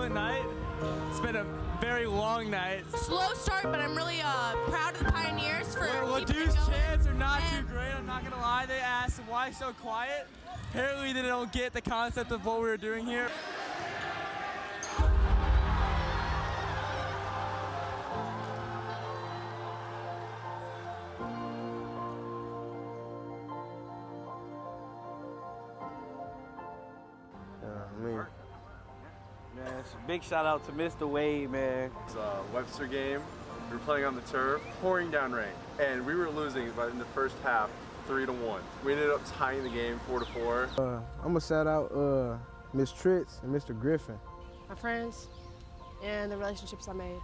excellent night. It's been a very long night. Slow start, but I'm really proud of the Pioneers for keeping it Ladou's going. chants are not too great, I'm not gonna lie. They asked why so quiet. Apparently they don't get the concept of what we were doing here. Man, it's a big shout out to Mr. Wade, man. It's a Webster game. We were playing on the turf, pouring down rain, and we were losing in the first half, 3-1. We ended up tying the game 4-4. I'm gonna shout out Miss Tritz and Mr. Griffin. My friends and the relationships I made.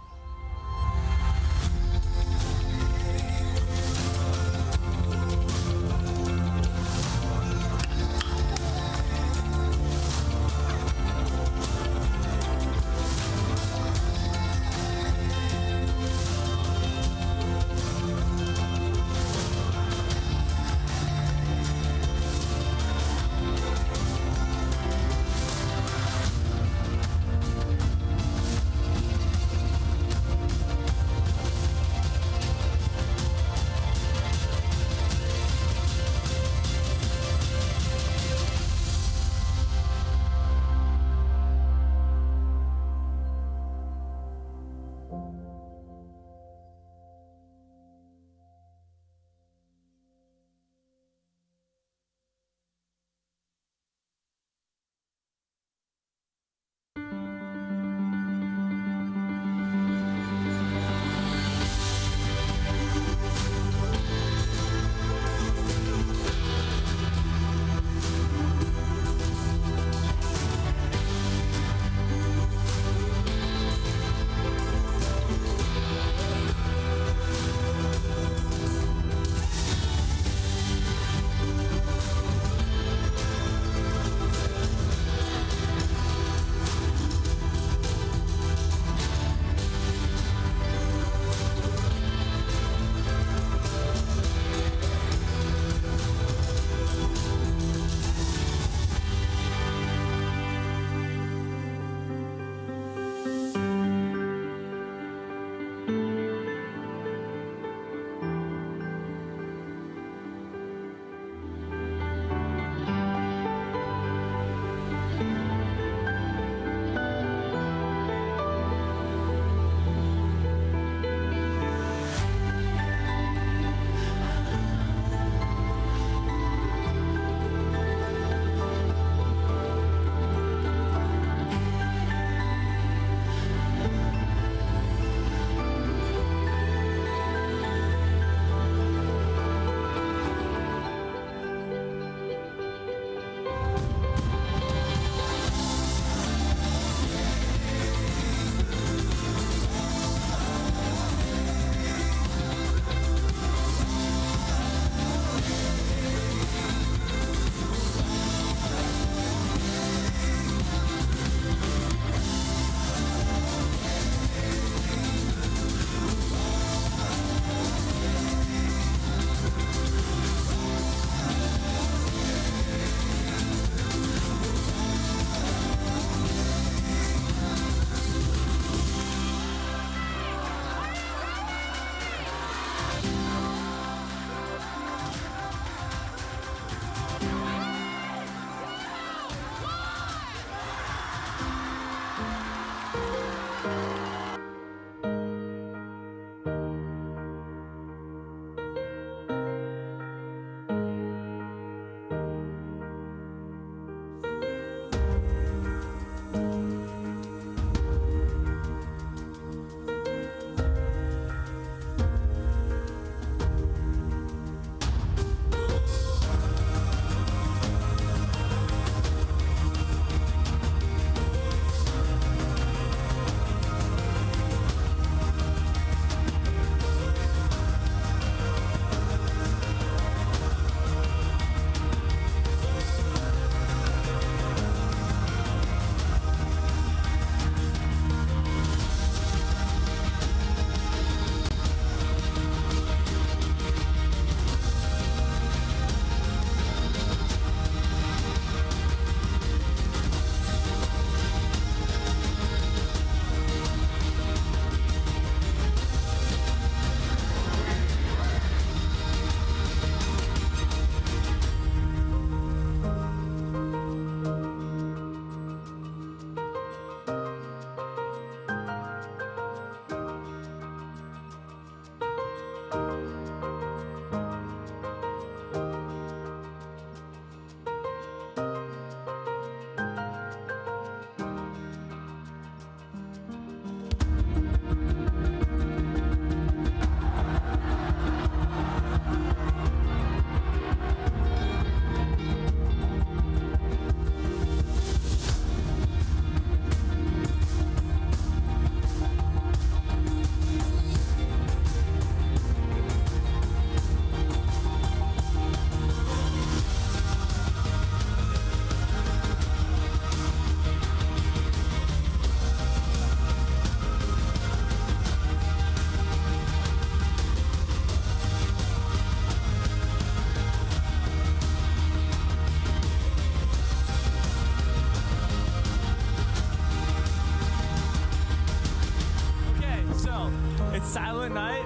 night.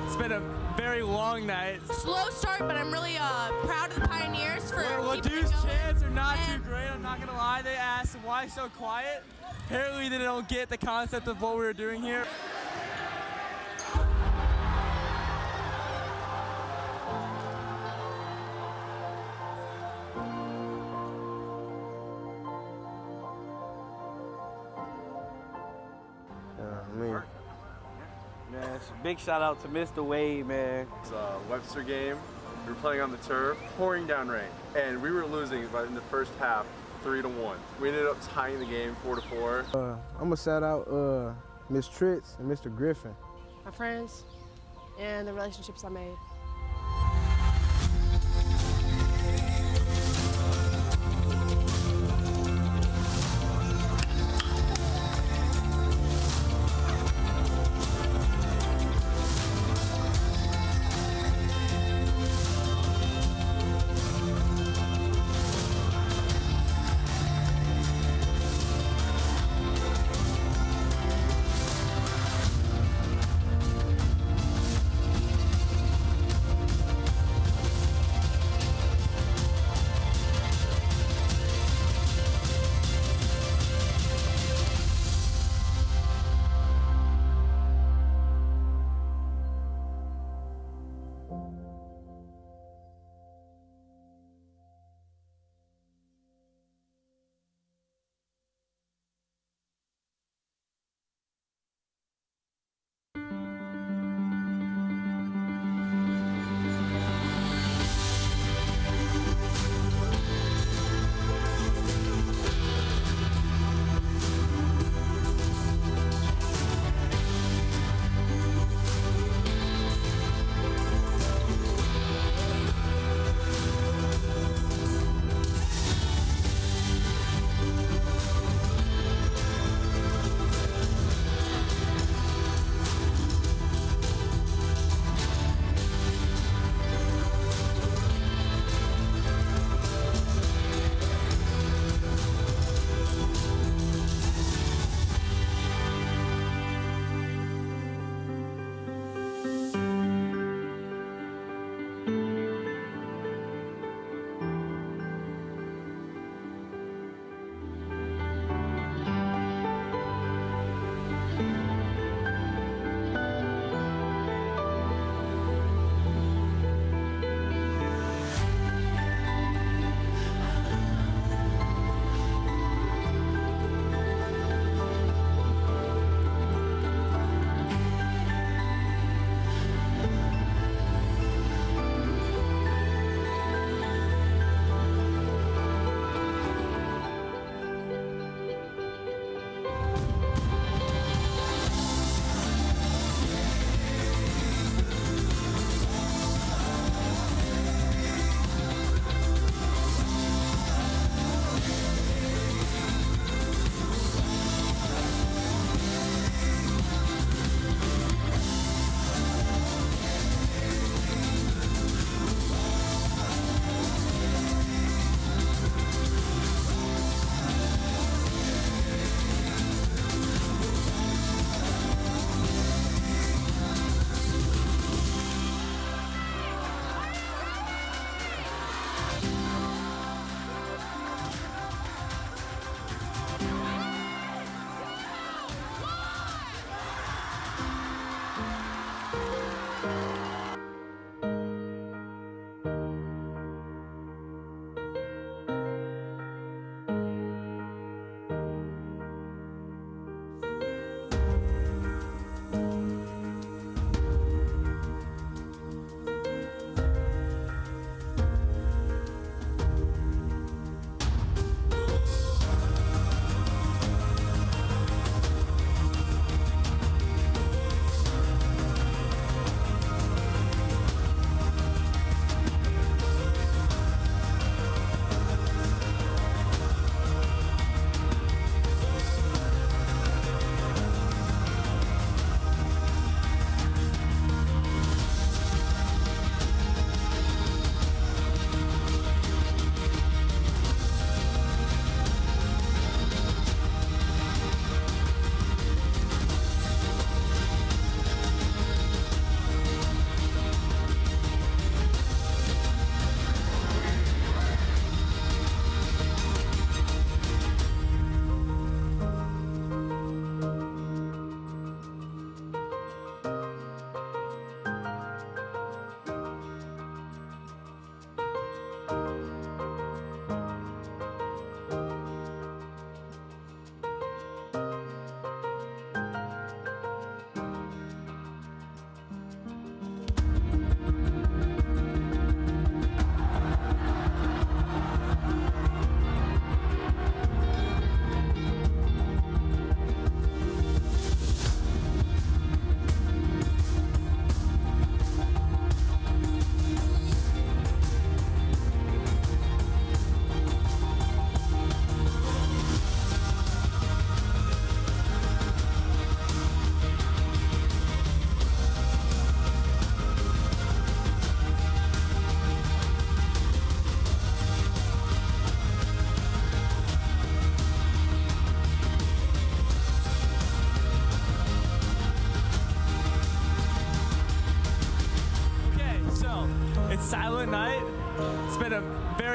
It's been a very long night. Slow start, but I'm really proud of the Pioneers for Well, keeping it Ladou's going. chants are not too And great, I'm not gonna lie. They asked why so quiet. Apparently they don't get the concept of what we were doing here. Man, it's a big shout out to Mr. Wade, man. It's a Webster game. We were playing on the turf, pouring down rain, and we were losing in the first half 3-1. We ended up tying the game 4-4. I'm gonna shout out Miss Tritz and Mr. Griffin. My friends and the relationships I made.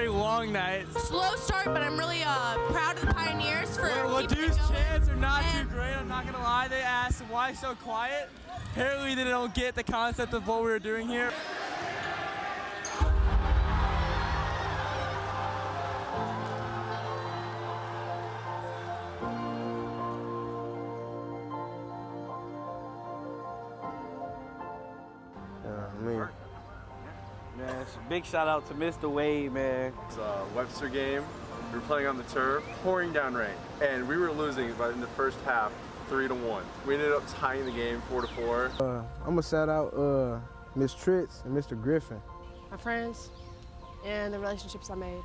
very long night. Slow start, but I'm really proud of the Pioneers for Well, keeping Dude's it going. chants are not too And great, I'm not gonna lie. They asked why so quiet. Apparently they don't get the concept of what we were doing here. Man, it's a big shout out to Mr. Wade, man. It's a Webster game. We were playing on the turf, pouring down rain, and we were losing in the first half 3-1. We ended up tying the game 4-4. I'm gonna shout out Miss Tritz and Mr. Griffin. My friends and the relationships I made.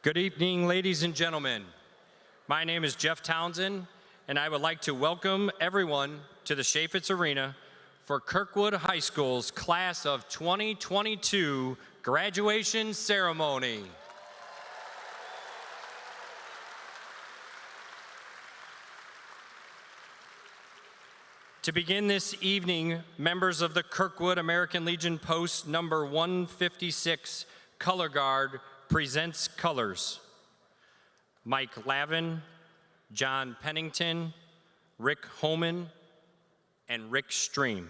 Good evening, ladies and gentlemen. My name is Jeff Townsend, and I would like to welcome everyone to the Chaifetz Arena for Kirkwood High School's Class of 2022 graduation ceremony. To begin this evening, members of the Kirkwood American Legion Post number 156 Color Guard presents colors. Mike Lavin, John Pennington, Rick Homan, and Rick Stream.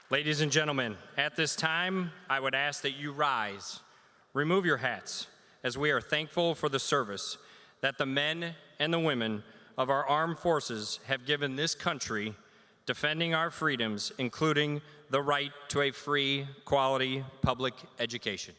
Ladies and gentlemen, at this time, I would ask that you rise. Remove your hats, as we are thankful for the service that the men and the women of our armed forces have given this country, defending our freedoms, including the right to a free, quality public education.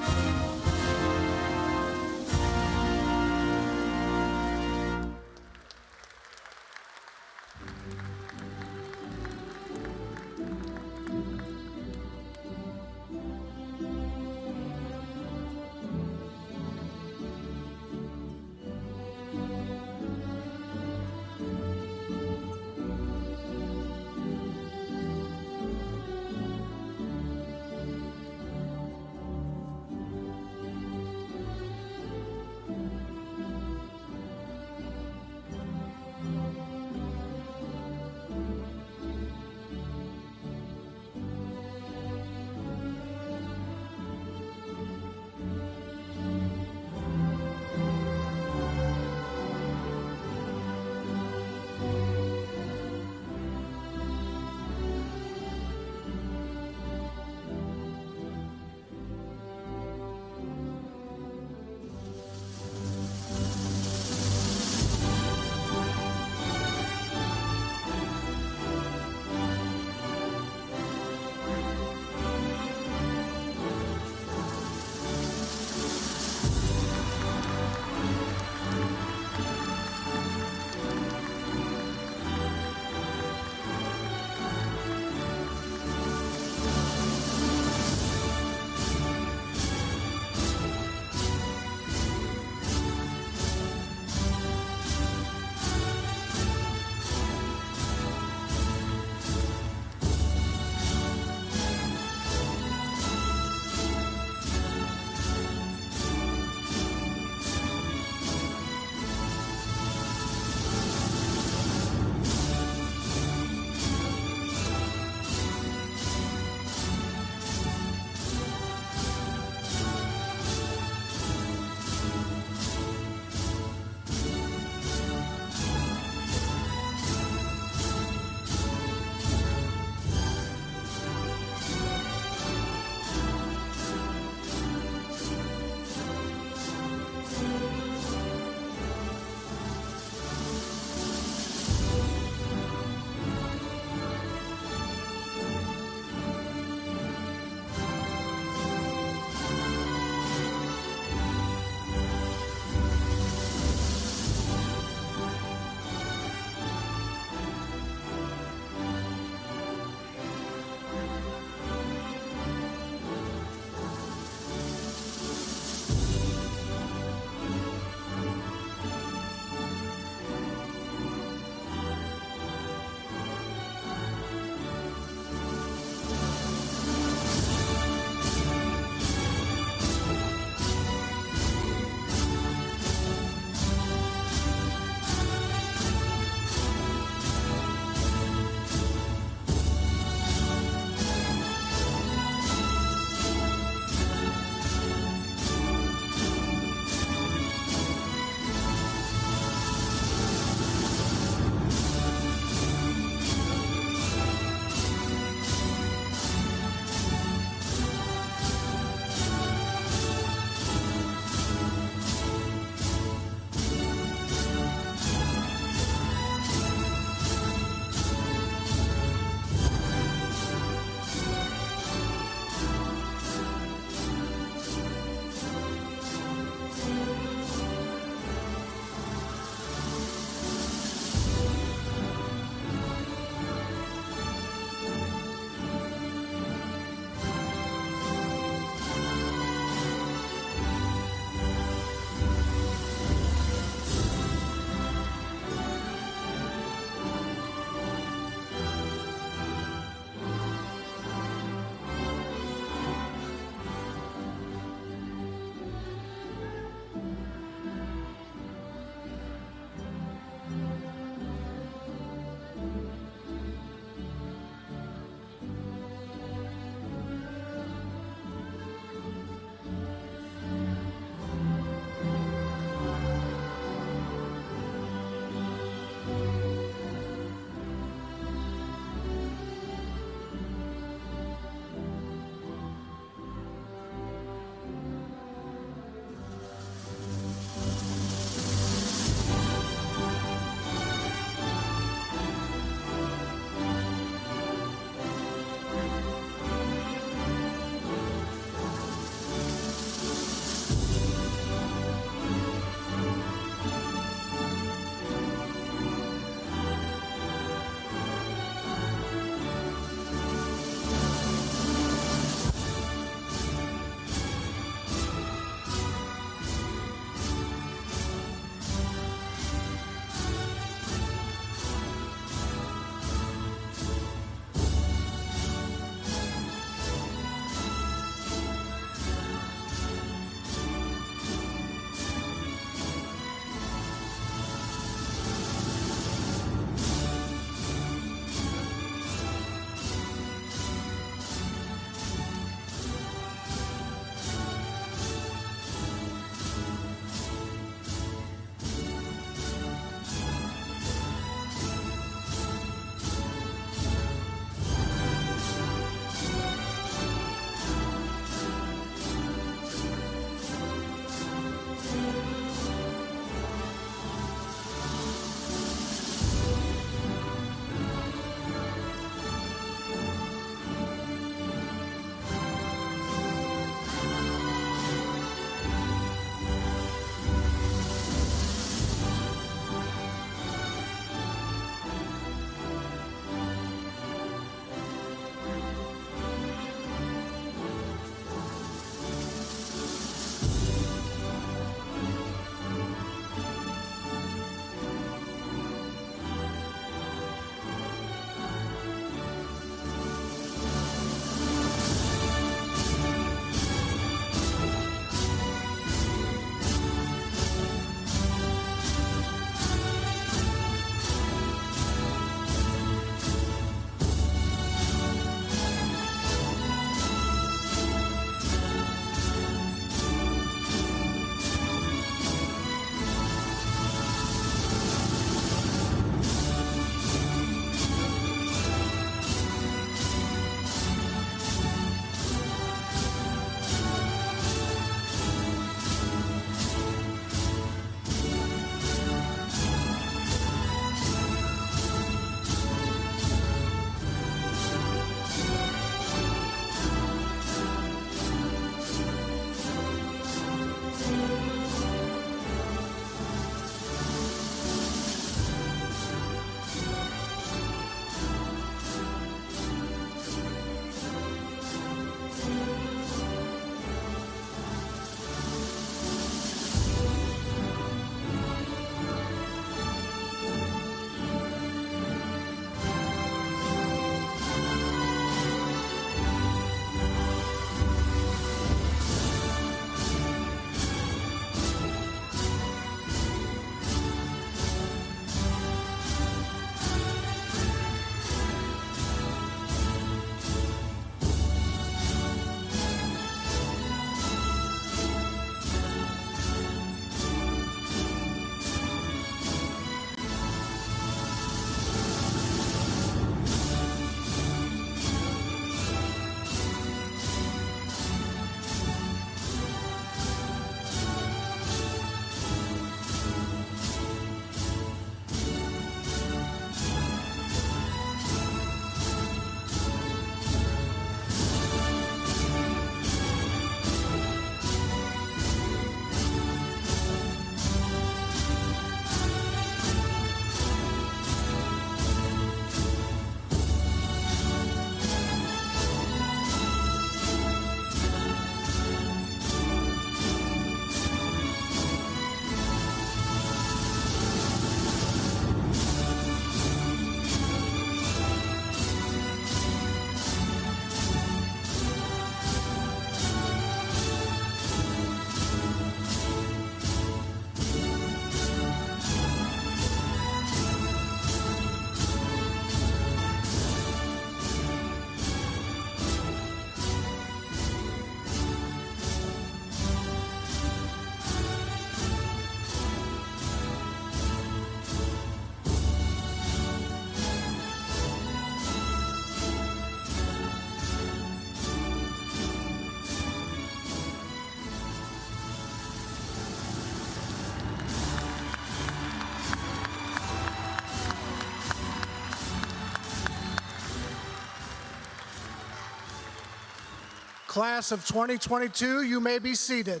Class of 2022, you may be seated.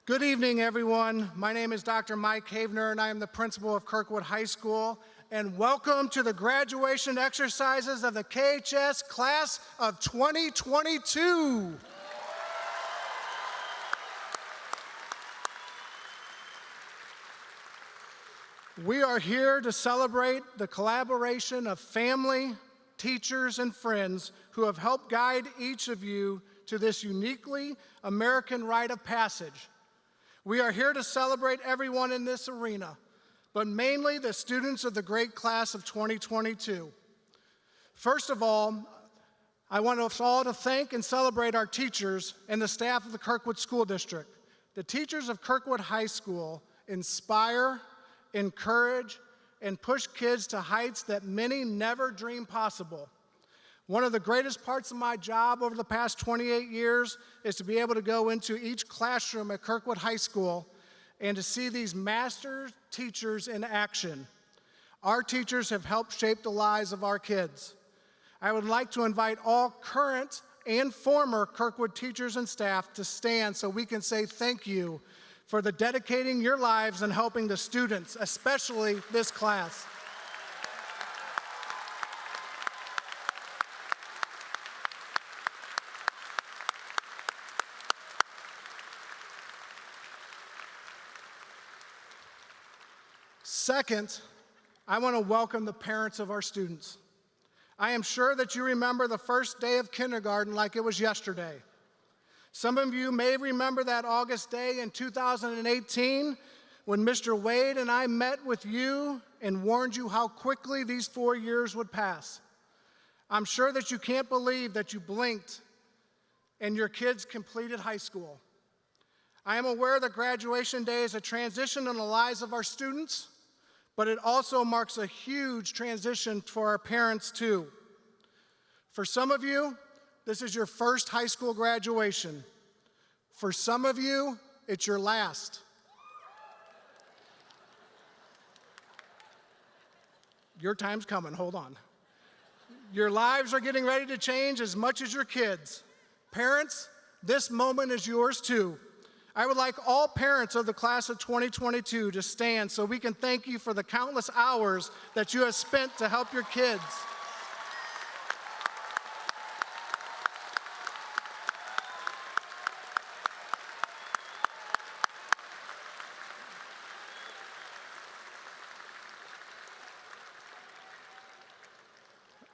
Good evening, everyone. My name is Dr. Mike Havener, and I am the principal of Kirkwood High School. And welcome to the graduation exercises of the KHS Class of 2022. We are here to celebrate the collaboration of family, teachers, and friends who have helped guide each of you to this uniquely American rite of passage. We are here to celebrate everyone in this arena, but mainly the students of the great class of 2022. First of all, I want us all to thank and celebrate our teachers and the staff of the Kirkwood School District. The teachers of Kirkwood High School inspire, encourage, and push kids to heights that many never dreamed possible. One of the greatest parts of my job over the past 28 years is to be able to go into each classroom at Kirkwood High School and to see these master teachers in action. Our teachers have helped shape the lives of our kids. I would like to invite all current and former Kirkwood teachers and staff to stand so we can say thank you for the dedicating your lives and helping the students, especially this class. Second, I want to welcome the parents of our students. I am sure that you remember the first day of kindergarten like it was yesterday. Some of you may remember that August day in 2018 when Mr. Wade and I met with you and warned you how quickly these 4 years would pass. I'm sure that you can't believe that you blinked and your kids completed high school. I am aware that graduation day is a transition in the lives of our students, but it also marks a huge transition for our parents too. For some of you, this is your first high school graduation. For some of you, it's your last. Your time's coming, hold on. Your lives are getting ready to change as much as your kids. Parents, this moment is yours too. I would like all parents of the class of 2022 to stand so we can thank you for the countless hours that you have spent to help your kids.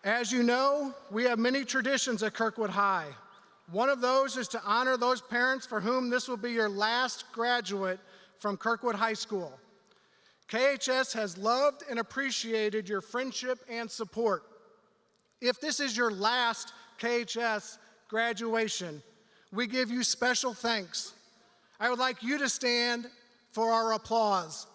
As you know, we have many traditions at Kirkwood High. One of those is to honor those parents for whom this will be your last graduate from Kirkwood High School. KHS has loved and appreciated your friendship and support. If this is your last KHS graduation, we give you special thanks. I would like you to stand for our applause.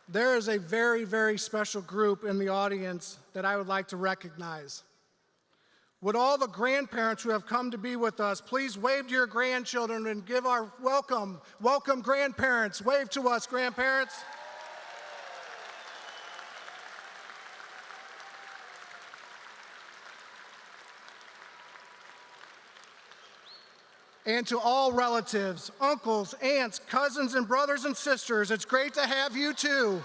There is a very, very special group in the audience that I would like to recognize. Would all the grandparents who have come to be with us please wave to your grandchildren and give our welcome. Welcome, grandparents. Wave to us, grandparents. And to all relatives, uncles, aunts, cousins, and brothers and sisters, it's great to have you too.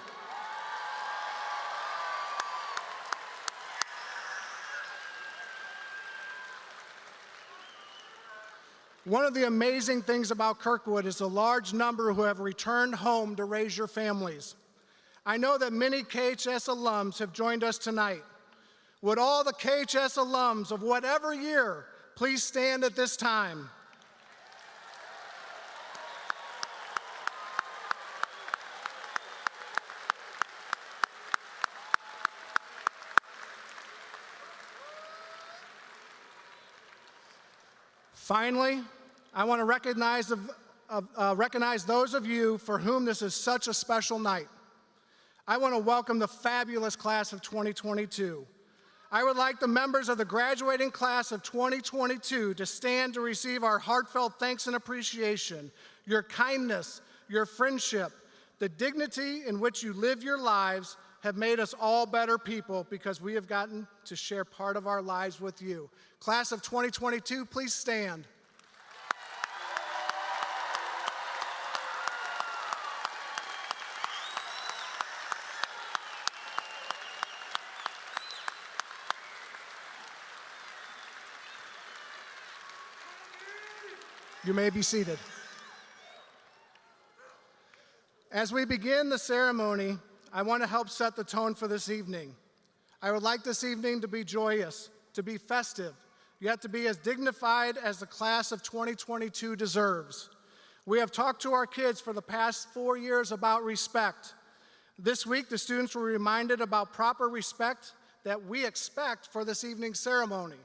One of the amazing things about Kirkwood is the large number who have returned home to raise your families. I know that many KHS alums have joined us tonight. Would all the KHS alums of whatever year please stand at this time? Finally, I want to recognize those of you for whom this is such a special night. I want to welcome the fabulous class of 2022. I would like the members of the graduating class of 2022 to stand to receive our heartfelt thanks and appreciation. Your kindness, your friendship, the dignity in which you live your lives have made us all better people because we have gotten to share part of our lives with you. Class of 2022, please stand. You may be seated. As we begin the ceremony, I want to help set the tone for this evening. I would like this evening to be joyous, to be festive, yet to be as dignified as the class of 2022 deserves. We have talked to our kids for the past 4 years about respect. This week, the students were reminded about proper respect that we expect for this evening's ceremony.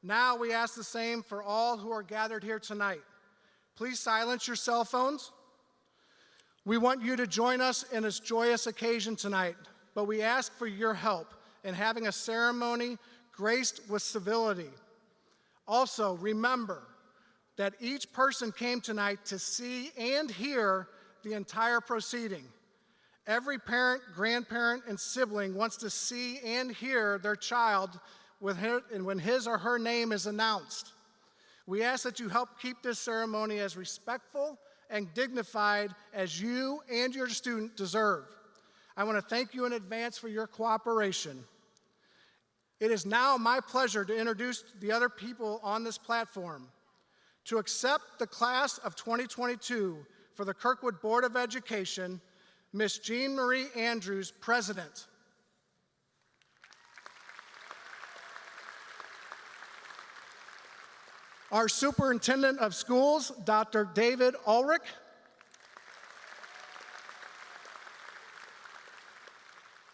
Now we ask the same for all who are gathered here tonight. Please silence your cell phones. We want you to join us in this joyous occasion tonight, but we ask for your help in having a ceremony graced with civility. Also, remember that each person came tonight to see and hear the entire proceeding. Every parent, grandparent, and sibling wants to see and hear their child when his or her name is announced. We ask that you help keep this ceremony as respectful and dignified as you and your student deserve. I want to thank you in advance for your cooperation. It is now my pleasure to introduce the other people on this platform. To accept the class of 2022 for the Kirkwood Board of Education, Ms. Jean Marie Andrews, President. Our Superintendent of Schools, Dr. David Ulrich.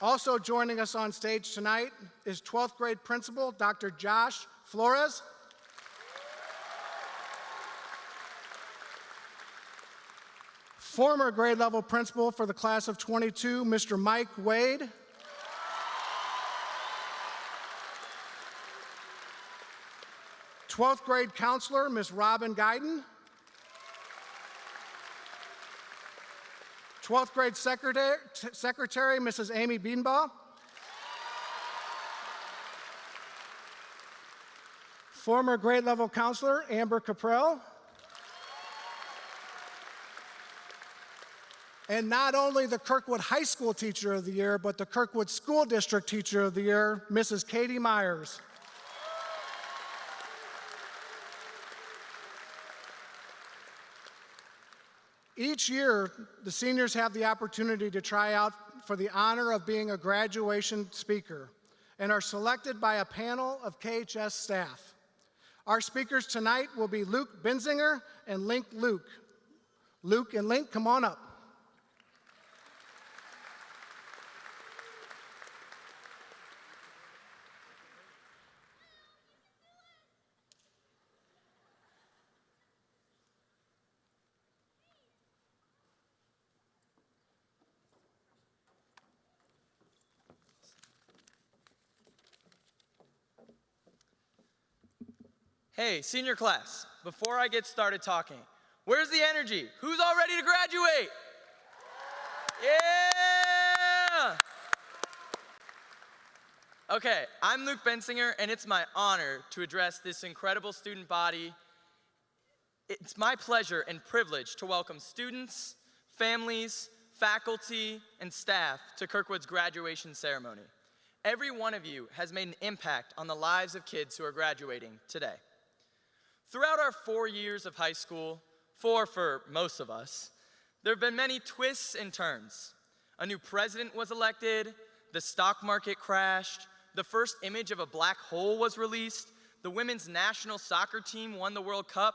Also joining us on stage tonight is 12th grade principal, Dr. Josh Flores. Former grade level principal for the class of 22, Mr. Mike Wade. Twelfth grade counselor, Ms. Robin Guyton. 12th grade secretary, Mrs. Amy Beanbaugh. Former grade level counselor, Amber Caprell. And not only the Kirkwood High School Teacher of the Year, but the Kirkwood School District Teacher of the Year, Mrs. Katie Myers. Each year, the seniors have the opportunity to try out for the honor of being a graduation speaker and are selected by a panel of KHS staff. Our speakers tonight will be Luke Benzinger and Link Luke. Luke and Link, come on up. Hey, senior class, before I get started talking, where's the energy? Who's all ready to graduate? Yeah! Okay, I'm Luke Bensinger, and it's my honor to address this incredible student body. It's my pleasure and privilege to welcome students, families, faculty, and staff to Kirkwood's graduation ceremony. Every one of you has made an impact on the lives of kids who are graduating today. Throughout our 4 years of high school, 4 for most of us, there have been many twists and turns. A new president was elected, the stock market crashed, the first image of a black hole was released, the women's national soccer team won the World Cup,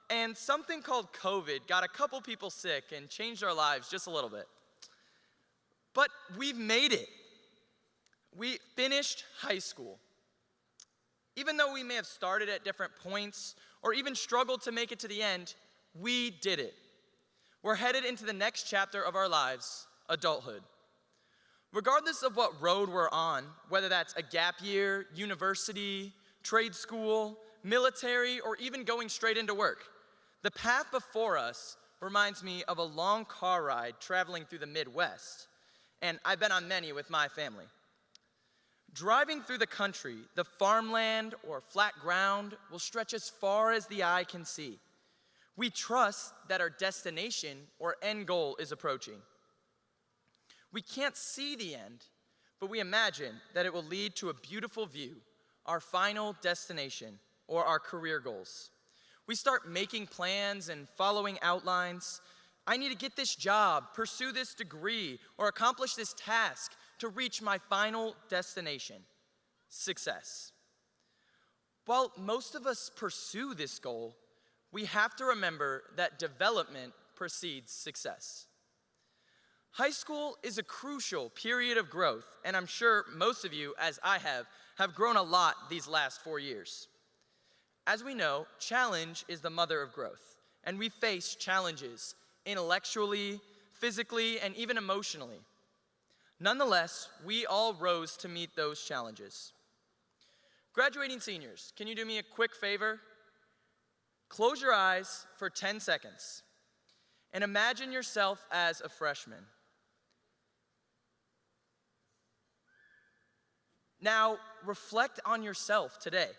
and something called COVID got a couple people sick and changed our lives just a little bit. But we've made it. We finished high school. Even though we may have started at different points or even struggled to make it to the end, we did it. We're headed into the next chapter of our lives, adulthood. Regardless of what road we're on, whether that's a gap year, university, trade school, military, or even going straight into work, the path before us reminds me of a long car ride traveling through the Midwest, and I've been on many with my family. Driving through the country, the farmland or flat ground will stretch as far as the eye can see. We trust that our destination or end goal is approaching. We can't see the end, but we imagine that it will lead to a beautiful view, our final destination, or our career goals. We start making plans and following outlines. I need to get this job, pursue this degree, or accomplish this task to reach my final destination, success. While most of us pursue this goal, we have to remember that development precedes success. High school is a crucial period of growth, and I'm sure most of you, as I have grown a lot these last 4 years. As we know, challenge is the mother of growth, and we face challenges intellectually, physically, and even emotionally. Nonetheless, we all rose to meet those challenges. Graduating seniors, can you do me a quick favor? Close your eyes for 10 seconds and imagine yourself as a freshman. Now, reflect on yourself today.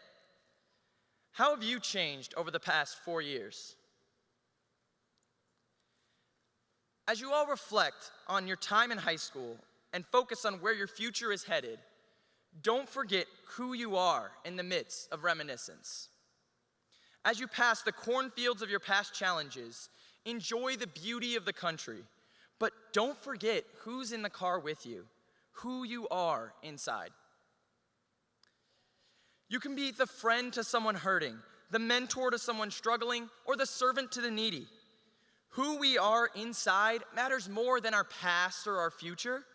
How have you changed over the past 4 years? As you all reflect on your time in high school and focus on where your future is headed, don't forget who you are in the midst of reminiscence. As you pass the cornfields of your past challenges, enjoy the beauty of the country, but don't forget who's in the car with you, who you are inside. You can be the friend to someone hurting, the mentor to someone struggling, or the servant to the needy. Who we are inside matters more than our past or our future.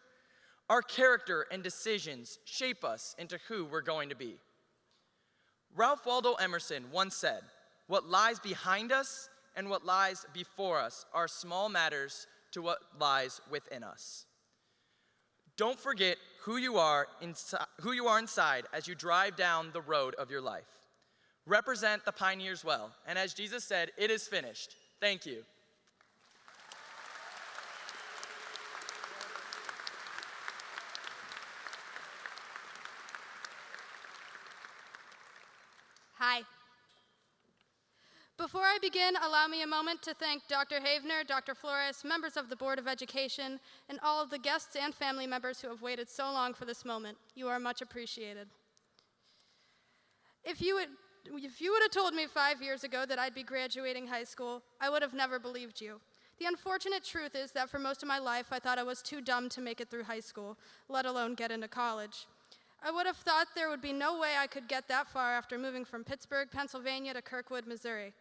Our character and decisions shape us into who we're going to be. Ralph Waldo Emerson once said, "What lies behind us and what lies before us are small matters to what lies within us." Don't forget who you are inside as you drive down the road of your life. Represent the pioneers well, and as Jesus said, it is finished. Thank you. Hi. Before I begin, allow me a moment to thank Dr. Havener, Dr. Flores, members of the Board of Education, and all of the guests and family members who have waited so long for this moment. You are much appreciated. If you would have told me 5 years ago that I'd be graduating high school, I would have never believed you. The unfortunate truth is that for most of my life, I thought I was too dumb to make it through high school, let alone get into college. I would have thought there would be no way I could get that far after moving from Pittsburgh, Pennsylvania to Kirkwood, Missouri.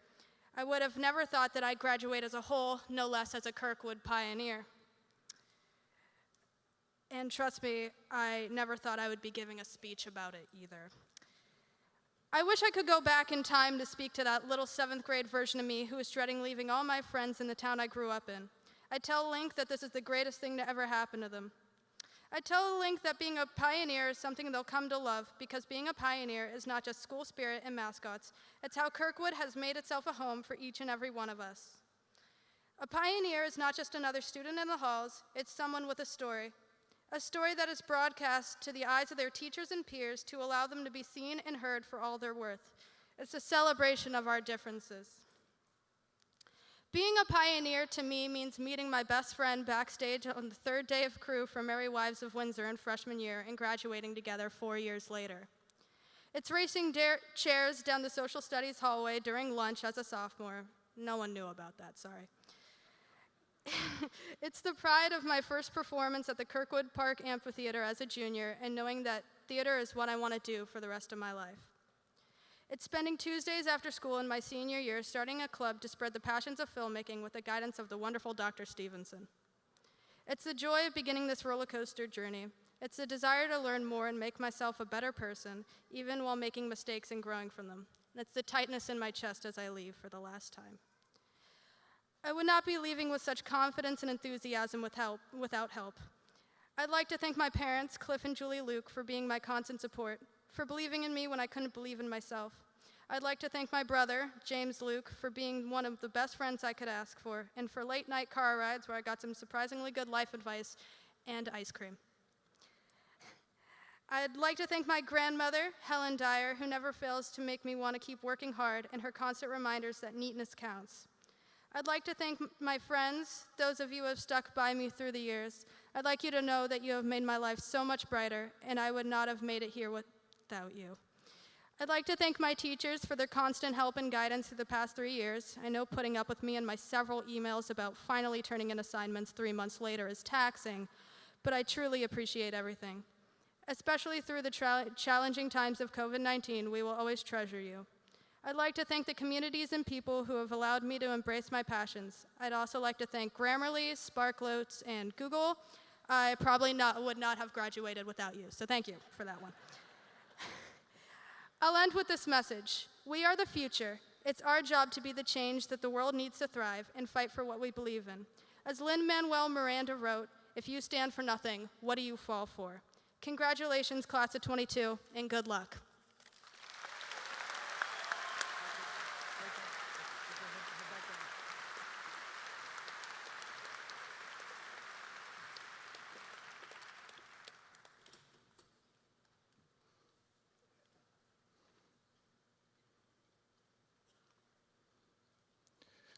I would have never thought that I'd graduate as a whole, no less as a Kirkwood pioneer. And trust me, I never thought I would be giving a speech about it either. I wish I could go back in time to speak to that little 7th grade version of me who was dreading leaving all my friends in the town I grew up in. I'd tell Link that this is the greatest thing to ever happen to them. I tell Link that being a pioneer is something they'll come to love, because being a pioneer is not just school spirit and mascots. It's how Kirkwood has made itself a home for each and every one of us. A pioneer is not just another student in the halls, it's someone with a story that is broadcast to the eyes of their teachers and peers to allow them to be seen and heard for all they're worth. It's a celebration of our differences. Being a pioneer to me means meeting my best friend backstage on the 3rd day of crew for Merry Wives of Windsor in freshman year and graduating together 4 years later. It's racing chairs down the social studies hallway during lunch as a sophomore. No one knew about that, sorry. It's the pride of my first performance at the Kirkwood Park Amphitheater as a junior and knowing that theater is what I want to do for the rest of my life. It's spending Tuesdays after school in my senior year starting a club to spread the passions of filmmaking with the guidance of the wonderful Dr. Stevenson. It's the joy of beginning this roller coaster journey. It's the desire to learn more and make myself a better person, even while making mistakes and growing from them. And it's the tightness in my chest as I leave for the last time. I would not be leaving with such confidence and enthusiasm without help. I'd like to thank my parents, Cliff and Julie Luke, for being my constant support, for believing in me when I couldn't believe in myself. I'd like to thank my brother, James Luke, for being one of the best friends I could ask for, and for late night car rides where I got some surprisingly good life advice and ice cream. I'd like to thank my grandmother, Helen Dyer, who never fails to make me want to keep working hard, and her constant reminders that neatness counts. I'd like to thank my friends, those of you who have stuck by me through the years. I'd like you to know that you have made my life so much brighter, and I would not have made it here without you. I'd like to thank my teachers for their constant help and guidance through the past 3 years. I know putting up with me and my several emails about finally turning in assignments 3 months later is taxing, but I truly appreciate everything. Especially through the challenging times of COVID-19, we will always treasure you. I'd like to thank the communities and people who have allowed me to embrace my passions. I'd also like to thank Grammarly, Sparknotes, and Google. I probably would not have graduated without you, so thank you for that one. I'll end with this message. We are the future. It's our job to be the change that the world needs to thrive and fight for what we believe in. As Lin-Manuel Miranda wrote, "If you stand for nothing, what do you fall for?" Congratulations, class of 22, and good luck.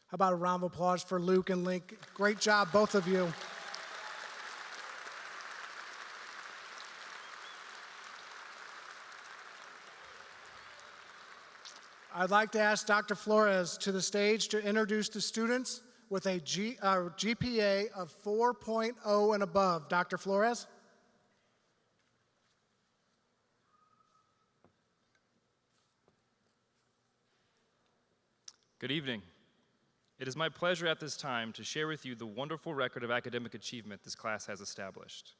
How about a round of applause for Luke and Link? Great job, both of you. I'd like to ask Dr. Flores to the stage to introduce the students with a GPA of 4.0 and above. Dr. Flores? Good evening. It is my pleasure at this time to share with you the wonderful record of academic achievement this class has established.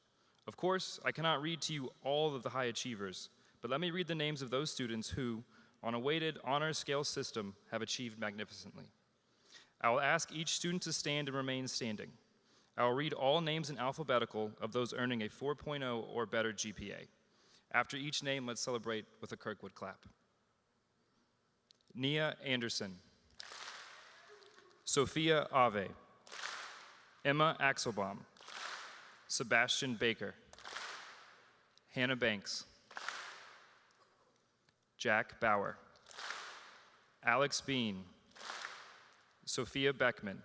Of course, I cannot read to you all of the high achievers, but let me read the names of those students who, on a weighted honor scale system, have achieved magnificently. I will ask each student to stand and remain standing. I will read all names in alphabetical of those earning a 4.0 or better GPA. After each name, let's celebrate with a Kirkwood clap. Nia Anderson. Sophia Ave, Emma Axelbaum, Sebastian Baker, Hannah Banks, Jack Bauer, Alex Bean, Sophia Beckman,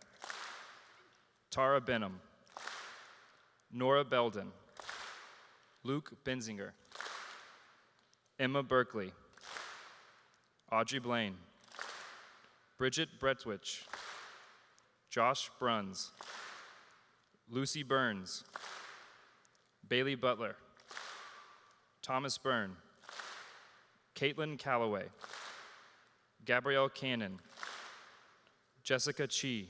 Tara Benham, Nora Belden, Luke Benzinger, Emma Berkeley, Audrey Blaine, Bridget Bretwich, Josh Bruns, Lucy Burns, Bailey Butler, Thomas Byrne, Caitlin Calloway, Gabrielle Cannon, Jessica Chi,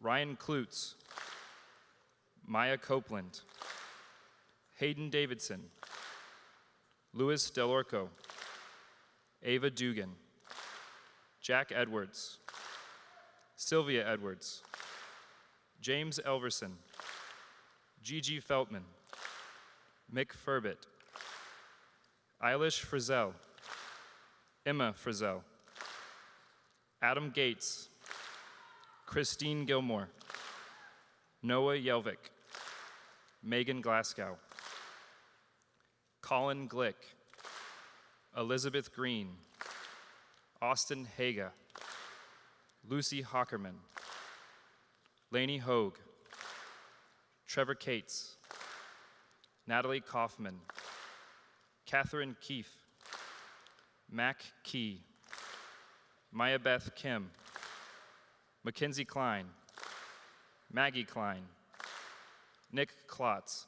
Ryan Klutz, Maya Copeland, Hayden Davidson, Louis Delorco, Ava Dugan, Jack Edwards, Sylvia Edwards, James Elverson, Gigi Feltman, Mick Furbett, Eilish Frizzell, Emma Frizzell, Adam Gates, Christine Gilmore, Noah Yelvik, Megan Glasgow, Colin Glick, Elizabeth Green, Austin Haga, Lucy Hockerman, Lainey Hogue, Trevor Cates, Natalie Kaufman, Catherine Keefe, Mac Key, Maya Beth Kim, Mackenzie Klein, Maggie Klein, Nick Klotz,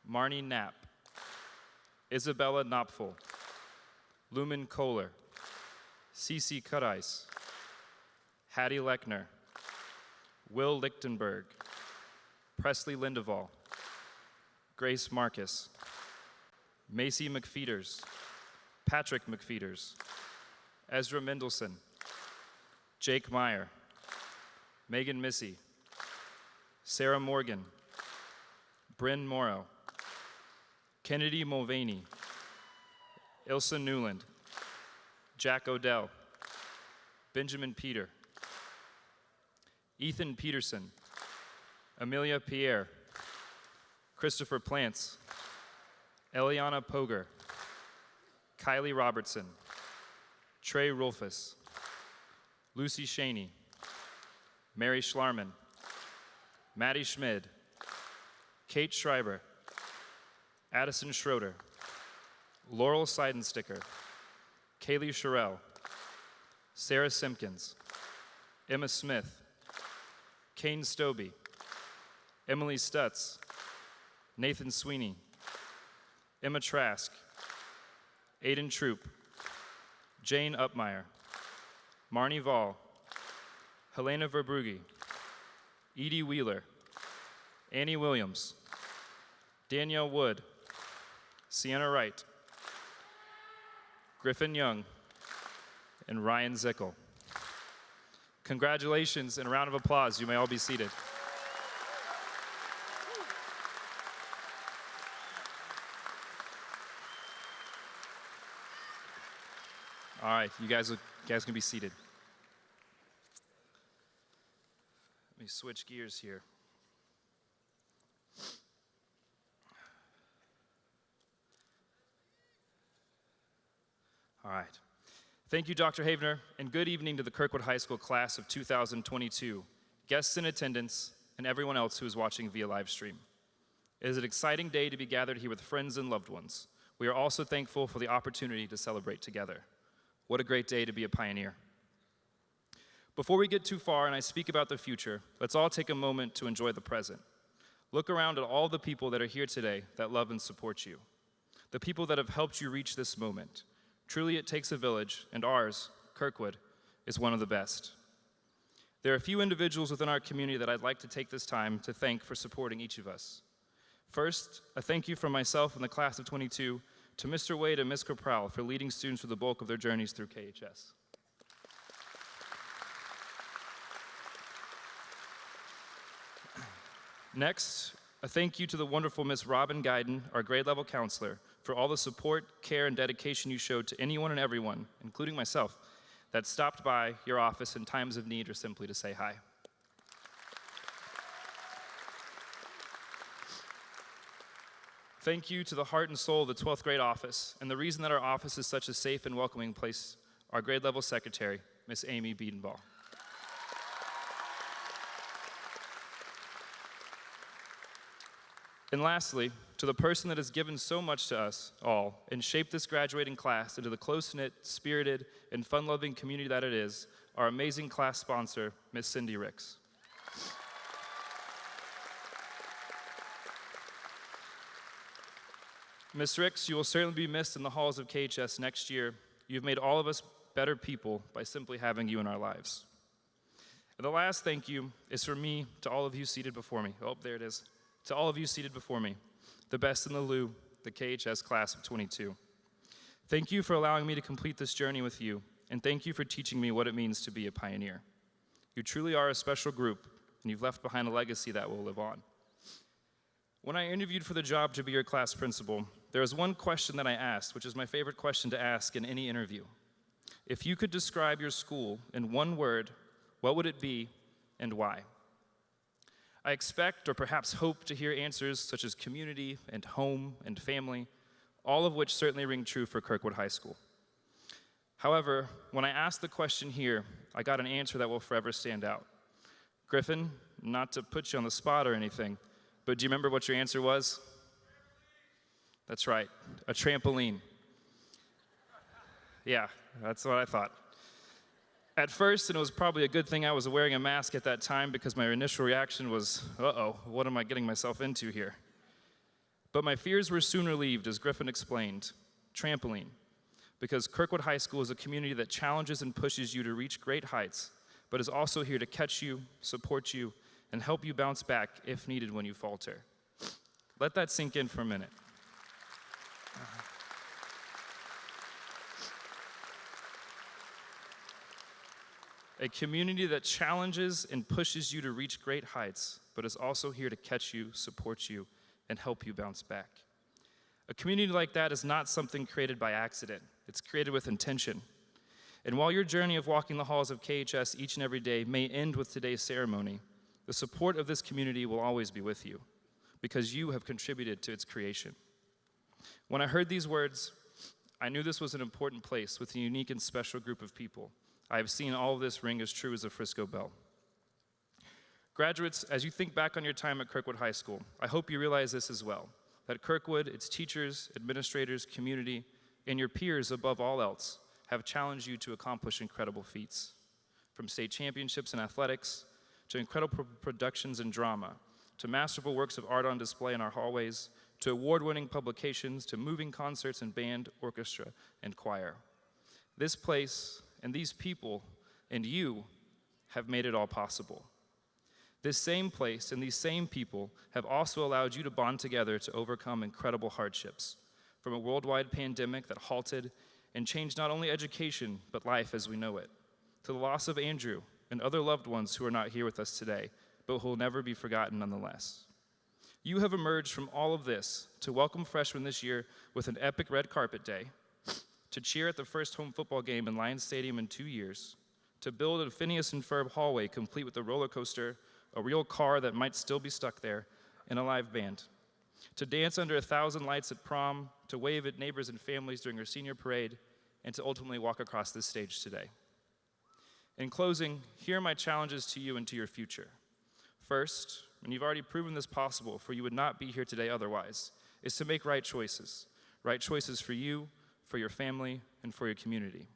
Marnie Knapp, Isabella Knopfel, Lumen Kohler, Cece Cutice, Hattie Lechner, Will Lichtenberg, Presley Lindeval, Grace Marcus, Macy McFeeters, Patrick McFeeters, Ezra Mendelson, Jake Meyer, Megan Missy, Sarah Morgan, Bryn Morrow, Kennedy Mulvaney, Ilsa Newland, Jack Odell, Benjamin Peter, Ethan Peterson, Amelia Pierre, Christopher Plants, Eliana Poger, Kylie Robertson, Trey Rolfus, Lucy Shaney, Mary Schlarman, Maddie Schmid, Kate Schreiber, Addison Schroeder, Laurel Seidensticker, Kaylee Sherrill, Sarah Simpkins, Emma Smith, Kane Stobie, Emily Stutz, Nathan Sweeney, Emma Trask, Aiden Troop, Jane Upmeyer, Marnie Vall, Helena Verbrugge, Edie Wheeler, Annie Williams, Danielle Wood, Sienna Wright, Griffin Young, and Ryan Zickel. Congratulations and a round of applause. You may all be seated. All right, you guys can be seated. Let me switch gears here. All right. Thank you, Dr. Havener, and good evening to the Kirkwood High School class of 2022, guests in attendance, and everyone else who is watching via live stream. It is an exciting day to be gathered here with friends and loved ones. We are also thankful for the opportunity to celebrate together. What a great day to be a pioneer. Before we get too far and I speak about the future, let's all take a moment to enjoy the present. Look around at all the people that are here today that love and support you, the people that have helped you reach this moment. Truly, it takes a village, and ours, Kirkwood, is one of the best. There are a few individuals within our community that I'd like to take this time to thank for supporting each of us. First, a thank you from myself and the class of 22 to Mr. Wade and Ms. Capral for leading students through the bulk of their journeys through KHS. Next, a thank you to the wonderful Ms. Robin Guyden, our grade level counselor, for all the support, care, and dedication you showed to anyone and everyone, including myself, that stopped by your office in times of need or simply to say hi. Thank you to the heart and soul of the 12th grade office, and the reason that our office is such a safe and welcoming place, our grade level secretary, Miss Amy Biedenball. And lastly, to the person that has given so much to us all and shaped this graduating class into the close-knit, spirited, and fun-loving community that it is, our amazing class sponsor, Miss Cindy Ricks. Ms. Ricks, you will certainly be missed in the halls of KHS next year. You've made all of us better people by simply having you in our lives. And the last thank you is for me to all of you seated before me. Oh, there it is. To all of you seated before me, the best in the Lou, the KHS class of 22. Thank you for allowing me to complete this journey with you, and thank you for teaching me what it means to be a pioneer. You truly are a special group, and you've left behind a legacy that will live on. When I interviewed for the job to be your class principal, there was one question that I asked, which is my favorite question to ask in any interview. If you could describe your school in one word, what would it be and why? I expect or perhaps hope to hear answers such as community and home and family, all of which certainly ring true for Kirkwood High School. However, when I asked the question here, I got an answer that will forever stand out. Griffin, not to put you on the spot or anything, but do you remember what your answer was? That's right, a trampoline. Yeah, that's what I thought. At first, and it was probably a good thing I was wearing a mask at that time because my initial reaction was, uh-oh, what am I getting myself into here? But my fears were soon relieved as Griffin explained, trampoline, because Kirkwood High School is a community that challenges and pushes you to reach great heights, but is also here to catch you, support you, and help you bounce back if needed when you falter. Let that sink in for a minute. A community that challenges and pushes you to reach great heights, but is also here to catch you, support you, and help you bounce back. A community like that is not something created by accident. It's created with intention. And while your journey of walking the halls of KHS each and every day may end with today's ceremony, the support of this community will always be with you because you have contributed to its creation. When I heard these words, I knew this was an important place with a unique and special group of people. I have seen all of this ring as true as a Frisco bell. Graduates, as you think back on your time at Kirkwood High School, I hope you realize this as well, that Kirkwood, its teachers, administrators, community, and your peers above all else have challenged you to accomplish incredible feats. From state championships in athletics, to incredible productions in drama, to masterful works of art on display in our hallways, to award-winning publications, to moving concerts in band, orchestra, and choir. This place and these people and you have made it all possible. This same place and these same people have also allowed you to bond together to overcome incredible hardships, from a worldwide pandemic that halted and changed not only education, but life as we know it, to the loss of Andrew and other loved ones who are not here with us today, but who will never be forgotten nonetheless. You have emerged from all of this to welcome freshmen this year with an epic red carpet day, to cheer at the first home football game in Lions Stadium in 2 years, to build a Phineas and Ferb hallway complete with a roller coaster, a real car that might still be stuck there, and a live band, to dance under 1,000 lights at prom, to wave at neighbors and families during our senior parade, and to ultimately walk across this stage today. In closing, here are my challenges to you and to your future. First, and you've already proven this possible, for you would not be here today otherwise, is to make right choices for you, for your family, and for your community.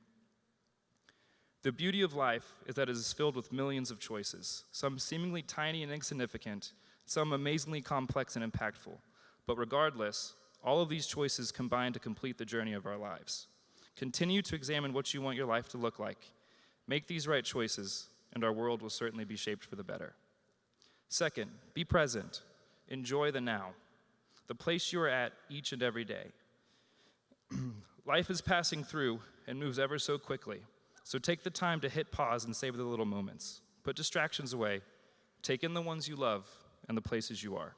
The beauty of life is that it is filled with millions of choices, some seemingly tiny and insignificant, some amazingly complex and impactful. But regardless, all of these choices combine to complete the journey of our lives. Continue to examine what you want your life to look like. Make these right choices, and our world will certainly be shaped for the better. Second, be present. Enjoy the now, the place you are at each and every day. Life is passing through and moves ever so quickly, so take the time to hit pause and savor the little moments. Put distractions away, take in the ones you love and the places you are.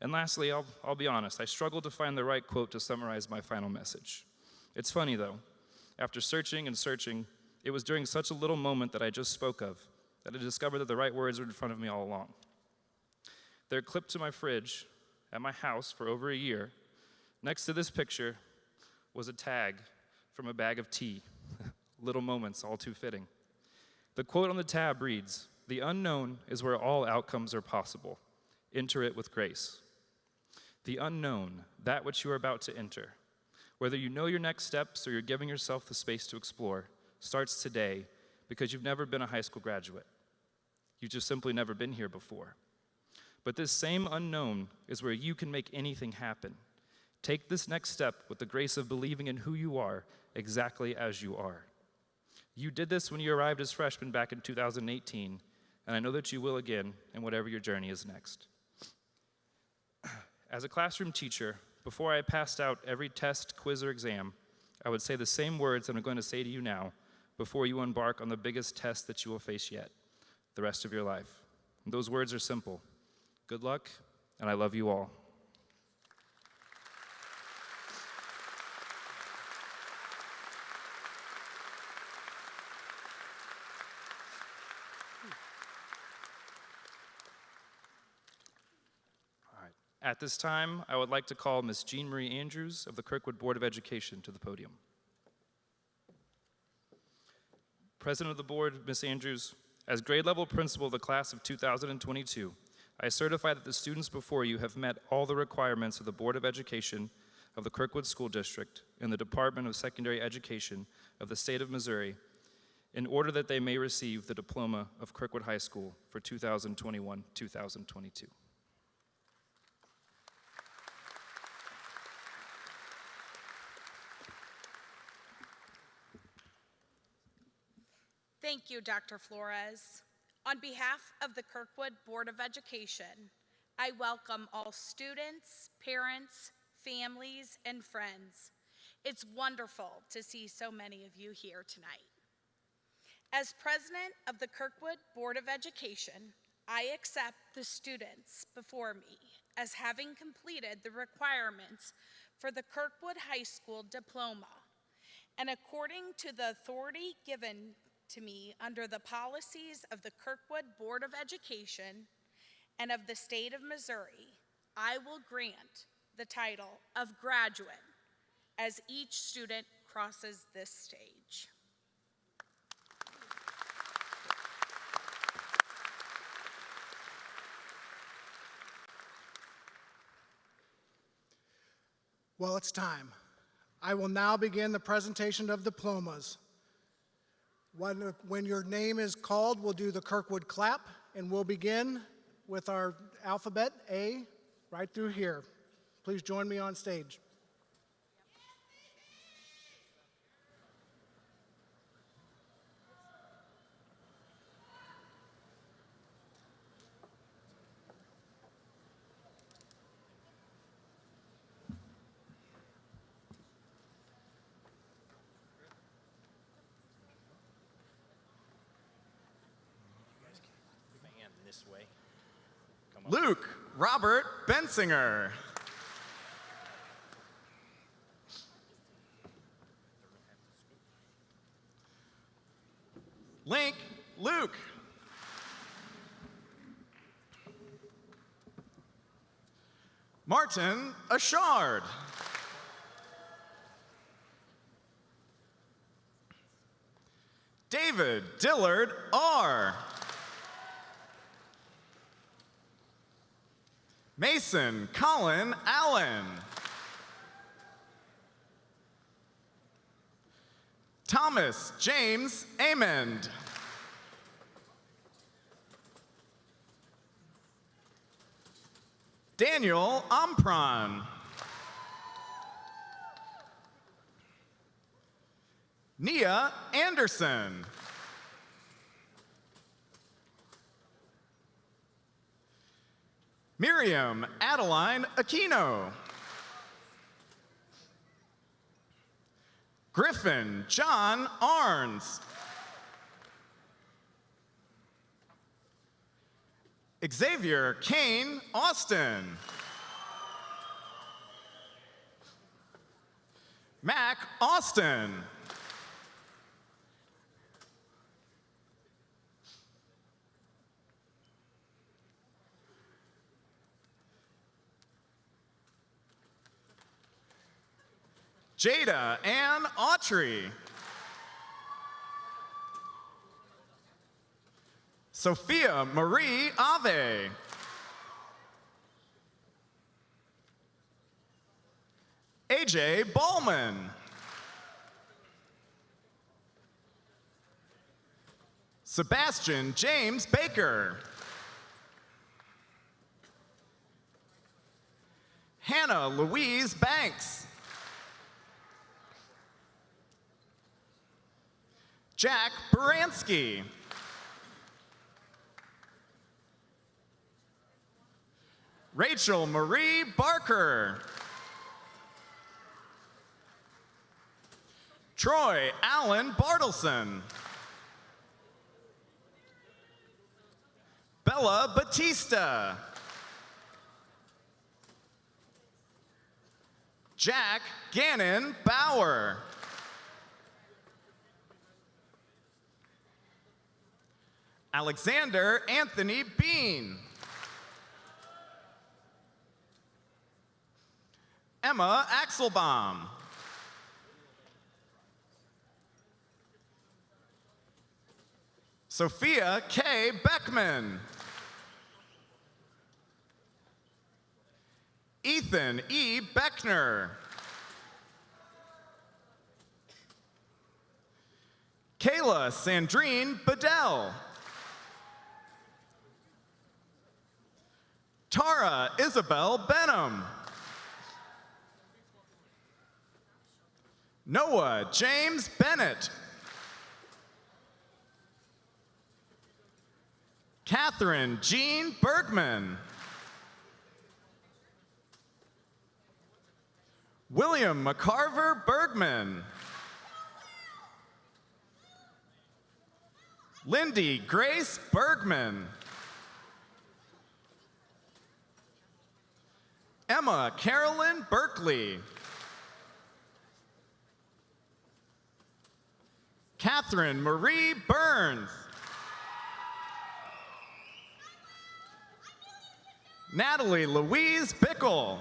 And lastly, I'll be honest, I struggled to find the right quote to summarize my final message. It's funny though, after searching and searching, it was during such a little moment that I just spoke of that I discovered that the right words were in front of me all along. They're clipped to my fridge at my house for over a year. Next to this picture was a tag from a bag of tea. Little moments, all too fitting. The quote on the tab reads, "The unknown is where all outcomes are possible. Enter it with grace." The unknown, that which you are about to enter, whether you know your next steps or you're giving yourself the space to explore, starts today because you've never been a high school graduate. You've just simply never been here before. But this same unknown is where you can make anything happen. Take this next step with the grace of believing in who you are exactly as you are. You did this when you arrived as freshmen back in 2018, and I know that you will again in whatever your journey is next. As a classroom teacher, before I passed out every test, quiz, or exam, I would say the same words that I'm going to say to you now before you embark on the biggest test that you will face yet, the rest of your life. And those words are simple. Good luck, and I love you all. At this time, I would like to call Ms. Jean Marie Andrews of the Kirkwood Board of Education to the podium. President of the Board, Ms. Andrews, as grade level principal of the class of 2022, I certify that the students before you have met all the requirements of the Board of Education of the Kirkwood School District and the Department of Secondary Education of the State of Missouri in order that they may receive the Diploma of Kirkwood High School for 2021-2022. Thank you, Dr. Flores. On behalf of the Kirkwood Board of Education, I welcome all students, parents, families, and friends. It's wonderful to see so many of you here tonight. As president of the Kirkwood Board of Education, I accept the students before me as having completed the requirements for the Kirkwood High School diploma, and according to the authority given to me under the policies of the Kirkwood Board of Education and of the state of Missouri, I will grant the title of graduate as each student crosses this stage. Well, it's time. I will now begin the presentation of diplomas. When your name is called, we'll do the Kirkwood clap, and we'll begin with our alphabet A right through here. Please join me on stage. This way. Luke Robert Bensinger. Link Luke. Martin Ashard. David Dillard R. Mason Colin Allen. Thomas James Amend. Daniel Ompron. Nia Anderson. Miriam Adeline Aquino. Griffin John Arns. Xavier Kane Austin. Mac Austin. Jada Ann Autry. Sophia Marie Ave. AJ Ballman. Sebastian James Baker. Hannah Louise Banks. Jack Baranski. Rachel Marie Barker. Troy Allen Bartleson. Bella Batista. Jack Gannon Bauer. Alexander Anthony Bean. Emma Axelbaum. Sophia K. Beckman. Ethan E. Beckner. Kayla Sandrine Bedell. Tara Isabel Benham. Noah James Bennett. Catherine Jean Bergman. William McCarver Bergman. Lindy Grace Bergman. Emma Carolyn Berkeley. Catherine Marie Burns. Natalie Louise Bickle.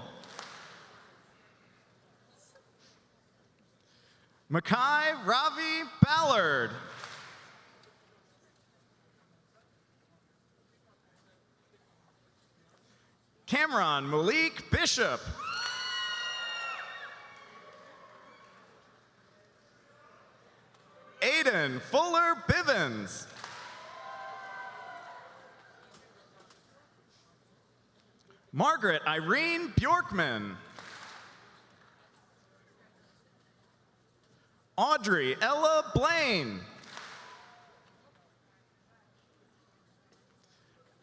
Makai Ravi Ballard. Cameron Malik Bishop. Aiden Fuller Bivens. Margaret Irene Bjorkman. Audrey Ella Blaine.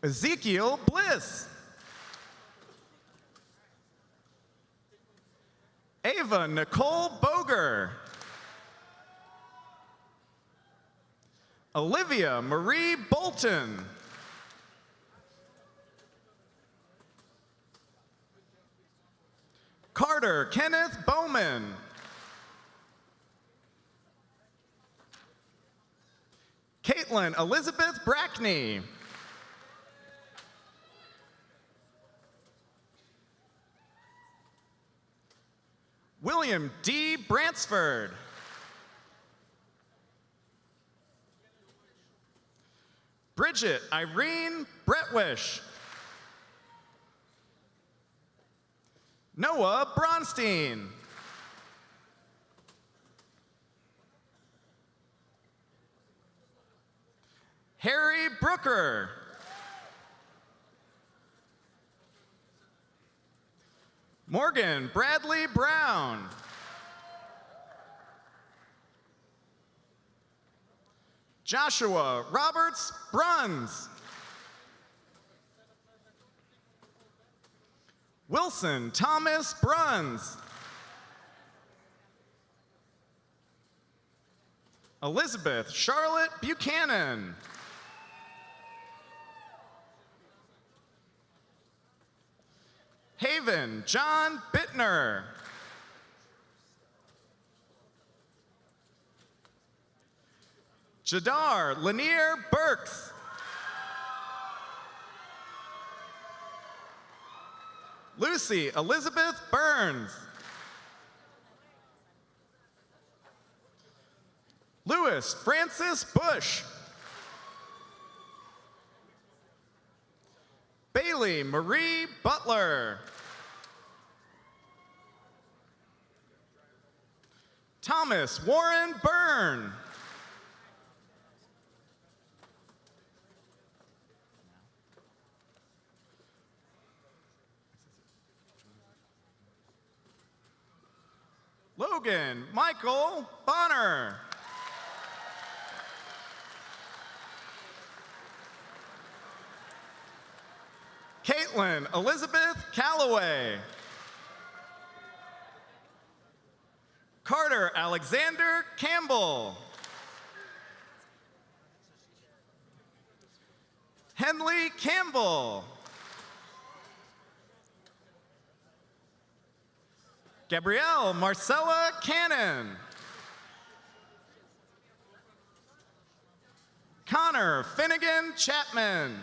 Ezekiel Bliss. Ava Nicole Boger. Olivia Marie Bolton. Carter Kenneth Bowman. Caitlin Elizabeth Brackney. William D. Bransford. Bridget Irene Bretwish. Noah Bronstein. Harry Brooker. Morgan Bradley Brown. Joshua Roberts Bruns. Wilson Thomas Bruns. Elizabeth Charlotte Buchanan. Haven John Bittner. Jadar Lanier Burks. Lucy Elizabeth Burns. Lewis Francis Bush. Bailey Marie Butler. Thomas Warren Byrne. Logan Michael Bonner. Caitlin Elizabeth Calloway. Carter Alexander Campbell. Henley Campbell. Gabrielle Marcella Cannon. Connor Finnegan Chapman.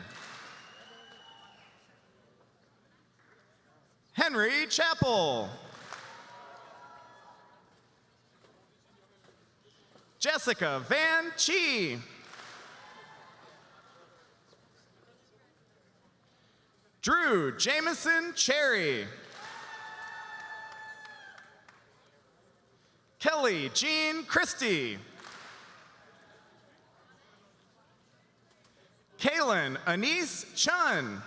Henry Chappell. Jessica Van Chi. Drew Jameson Cherry. Kelly Jean Christie. Kaylin Anise Chun.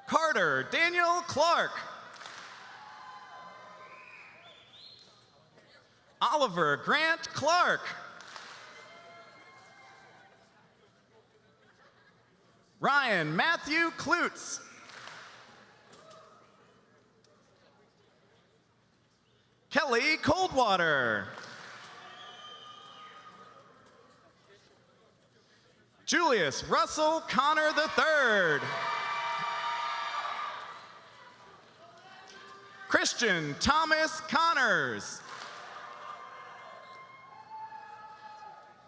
Carter Daniel Clark. Oliver Grant Clark. Ryan Matthew Klutz. Kelly Coldwater. Julius Russell Connor III. Christian Thomas Connors.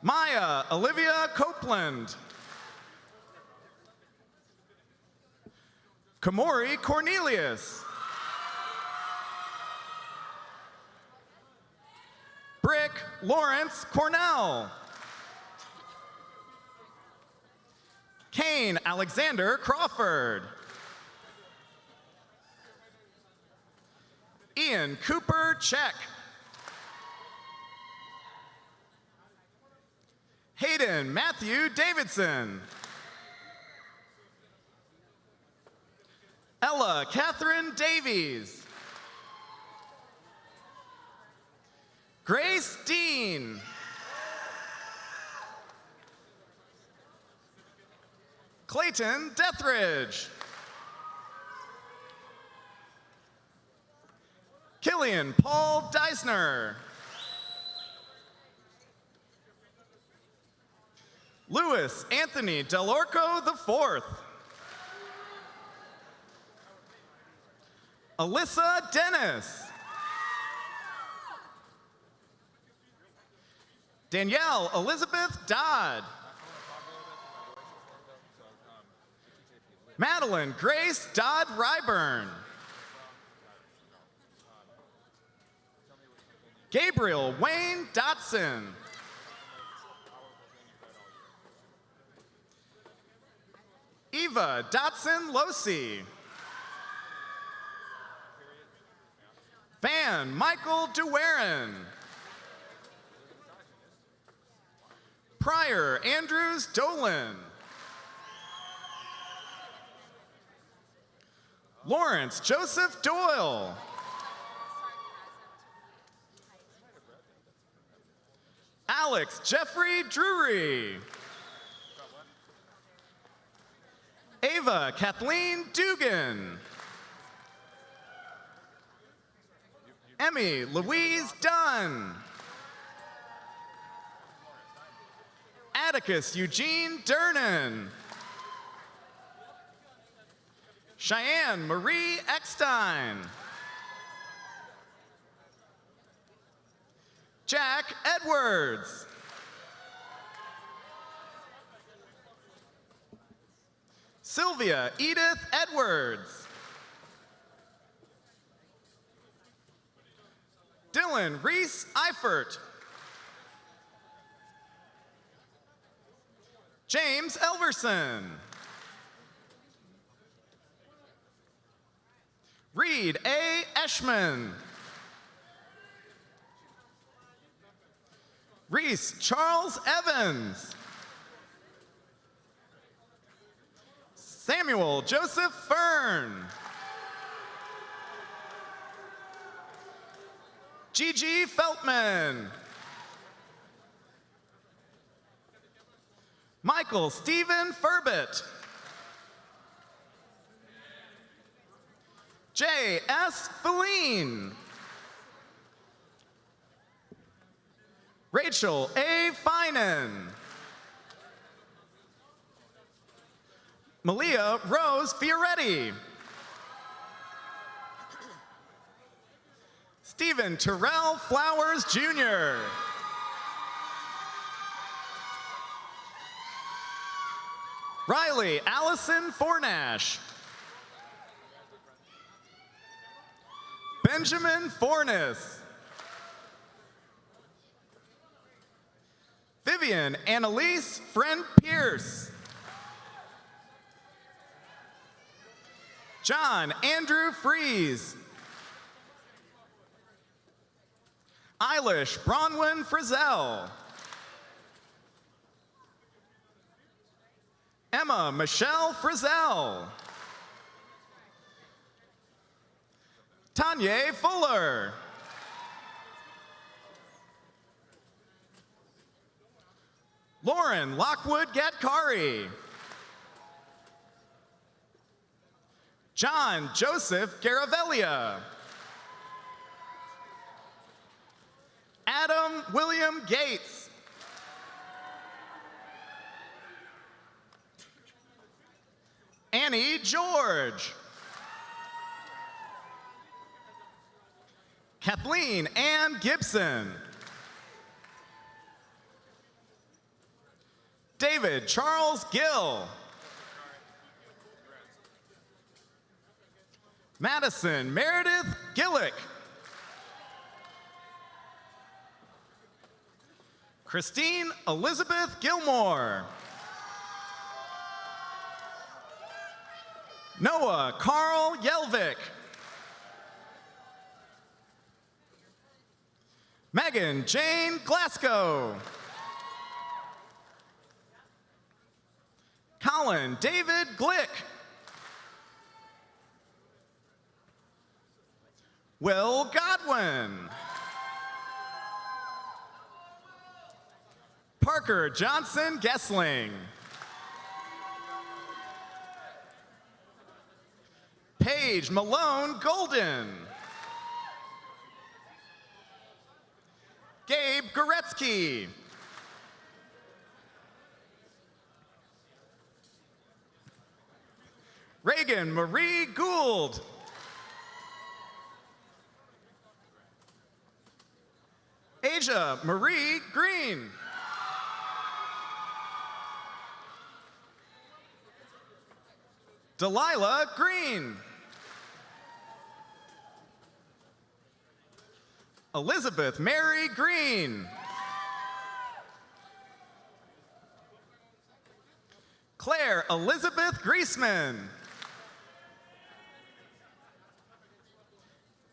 Maya Olivia Copeland. Kamori Cornelius. Brick Lawrence Cornell. Kane Alexander Crawford. Ian Cooper Check. Hayden Matthew Davidson. Ella Catherine Davies. Grace Dean. Clayton Deathridge. Killian Paul Deisner. Louis Anthony Delorco IV. Alyssa Dennis. Danielle Elizabeth Dodd. Madeline Grace Dodd Ryburn. Gabriel Wayne Dotson. Eva Dotson Losi. Van Michael DeWaren. Pryor Andrews Dolan. Lawrence Joseph Doyle. Alex Jeffrey Drury. Ava Kathleen Dugan. Emmy Louise Dunn. Atticus Eugene Dernan. Cheyenne Marie Eckstein. Jack Edwards. Sylvia Edith Edwards. Dylan Reese Eifert. James Elverson. Reed A. Eschman. Reese Charles Evans. Samuel Joseph Fern. Gigi Feltman. Michael Stephen Furbett. J. S. Feline. Rachel A. Finan. Malia Rose Fioretti. Stephen Terrell Flowers Jr. Riley Allison Fornash. Benjamin Fornes. Vivian Annalise Friend Pierce. John Andrew Fries. Eilish Bronwyn Frizzell. Emma Michelle Frizzell. Tanya Fuller. Lauren Lockwood Gatkari. John Joseph Garavelia. Adam William Gates. Annie George. Kathleen Ann Gibson. David Charles Gill. Madison Meredith Gillick. Christine Elizabeth Gilmore. Noah Carl Yelvik. Megan Jane Glasgow. Colin David Glick. Will Godwin. Parker Johnson Gessling. Paige Malone Golden. Gabe Goretzky. Reagan Marie Gould. Asia Marie Green. Delilah Green. Elizabeth Mary Green. Claire Elizabeth Griesman.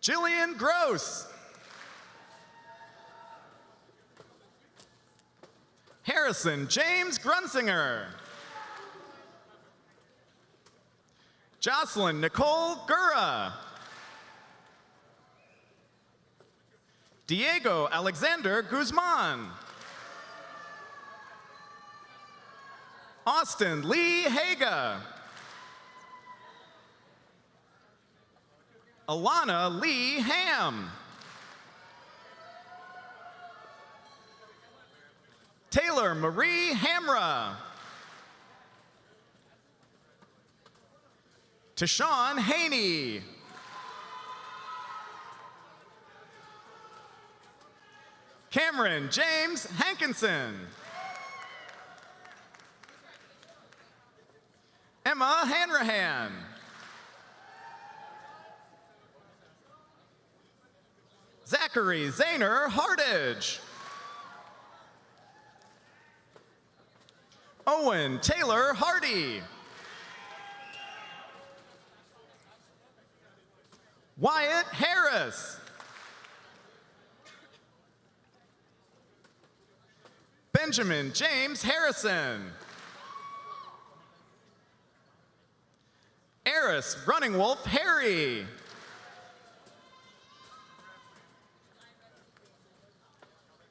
Jillian Gross. Harrison James Grunsinger. Jocelyn Nicole Gura. Diego Alexander Guzman. Austin Lee Haga. Alana Lee Ham. Taylor Marie Hamra. Tashawn Haney. Cameron James Hankinson. Emma Hanrahan. Zachary Zahner Hardage. Owen Taylor Hardy. Wyatt Harris. Benjamin James Harrison. Eris Running Wolf Harry.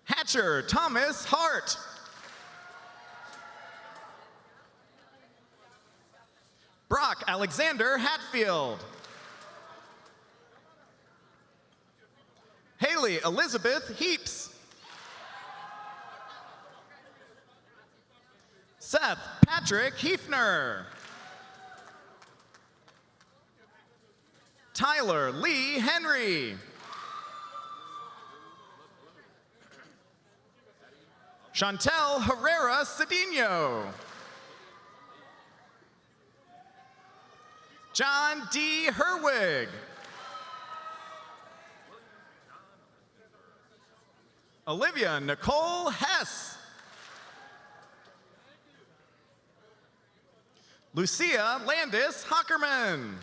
Hatcher Thomas Hart. Brock Alexander Hatfield. Haley Elizabeth Heaps. Seth Patrick Hefner. Tyler Lee Henry. Chantel Herrera Cedinho. John D. Herwig. Olivia Nicole Hess. Lucia Landis Hockerman.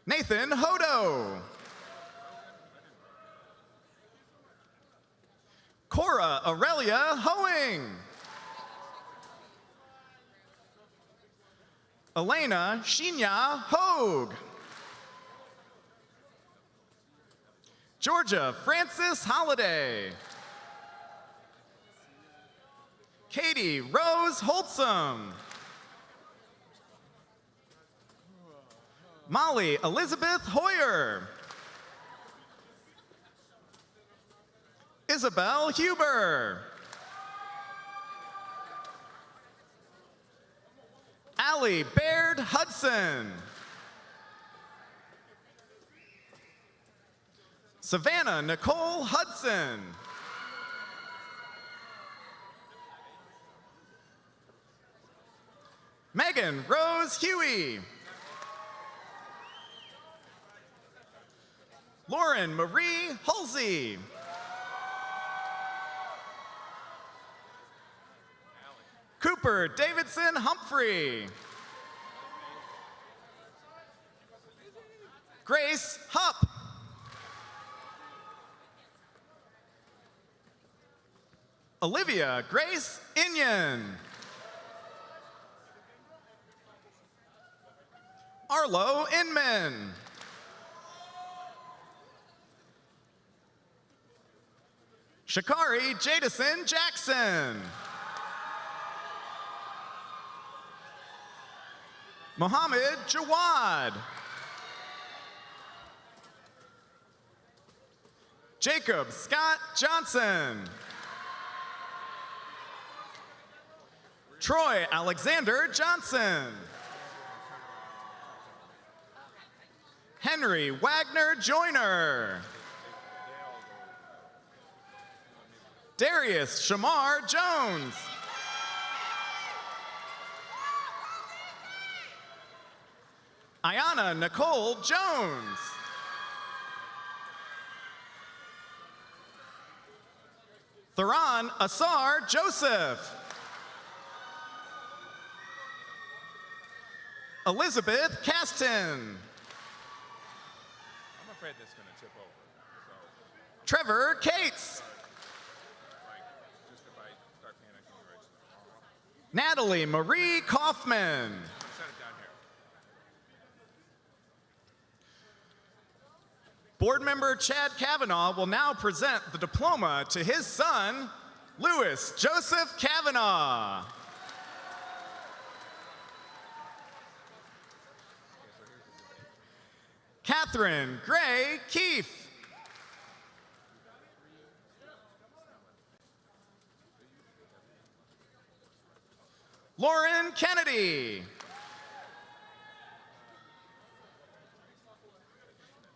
Nathan Hodo. Cora Aurelia Hoeing. Elena Shinya Hogue. Georgia Francis Holiday. Katie Rose Holtzum. Molly Elizabeth Hoyer. Isabel Huber. Allie Baird Hudson. Savannah Nicole Hudson. Megan Rose Huey. Lauren Marie Halsey. Cooper Davidson Humphrey. Grace Hupp. Olivia Grace Inyan. Arlo Inman. Shakari Jadison Jackson. Mohammed Jawad. Jacob Scott Johnson. Troy Alexander Johnson. Henry Wagner Joyner. Darius Shamar Jones. Ayana Nicole Jones. Theron Asar Joseph. Elizabeth Caston. I'm afraid that's going to tip over. Trevor Cates. Just if I start panicking, right? Natalie Marie Kaufman. Set it down here. Board member Chad Kavanaugh will now present the diploma to his son, Louis Joseph Kavanaugh. Catherine Gray Keefe. Lauren Kennedy.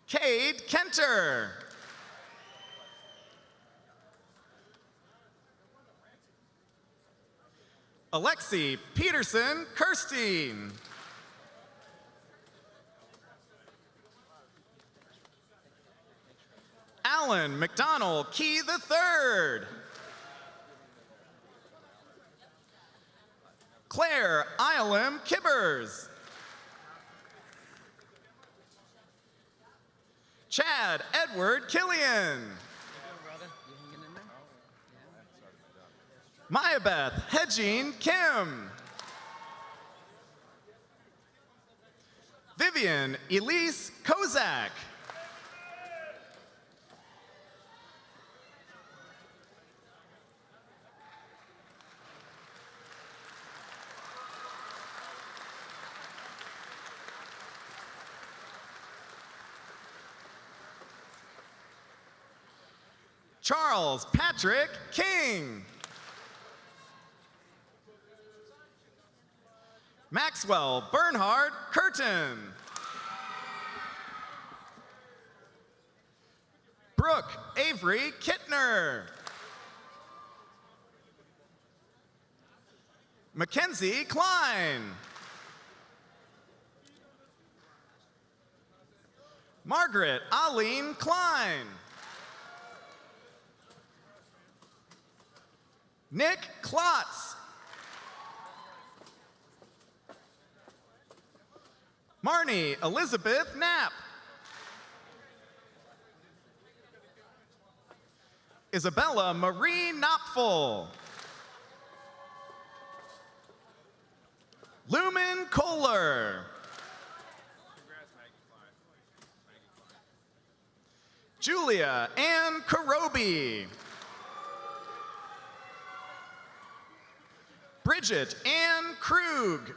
Cade Kenter. Alexi Peterson Kirstein. Alan McDonald Key III. Claire Ilam Kibbers. Chad Edward Killian. Maya Beth Hedgine Kim. Vivian Elise Kozak. Charles Patrick King. Maxwell Bernhard Curtin. Brooke Avery Kittner. Mackenzie Klein. Margaret Aline Klein. Nick Klotz. Marnie Elizabeth Knapp. Isabella Marie Knopfel. Lumen Kohler. Julia Ann Karobi. Bridget Ann Krug.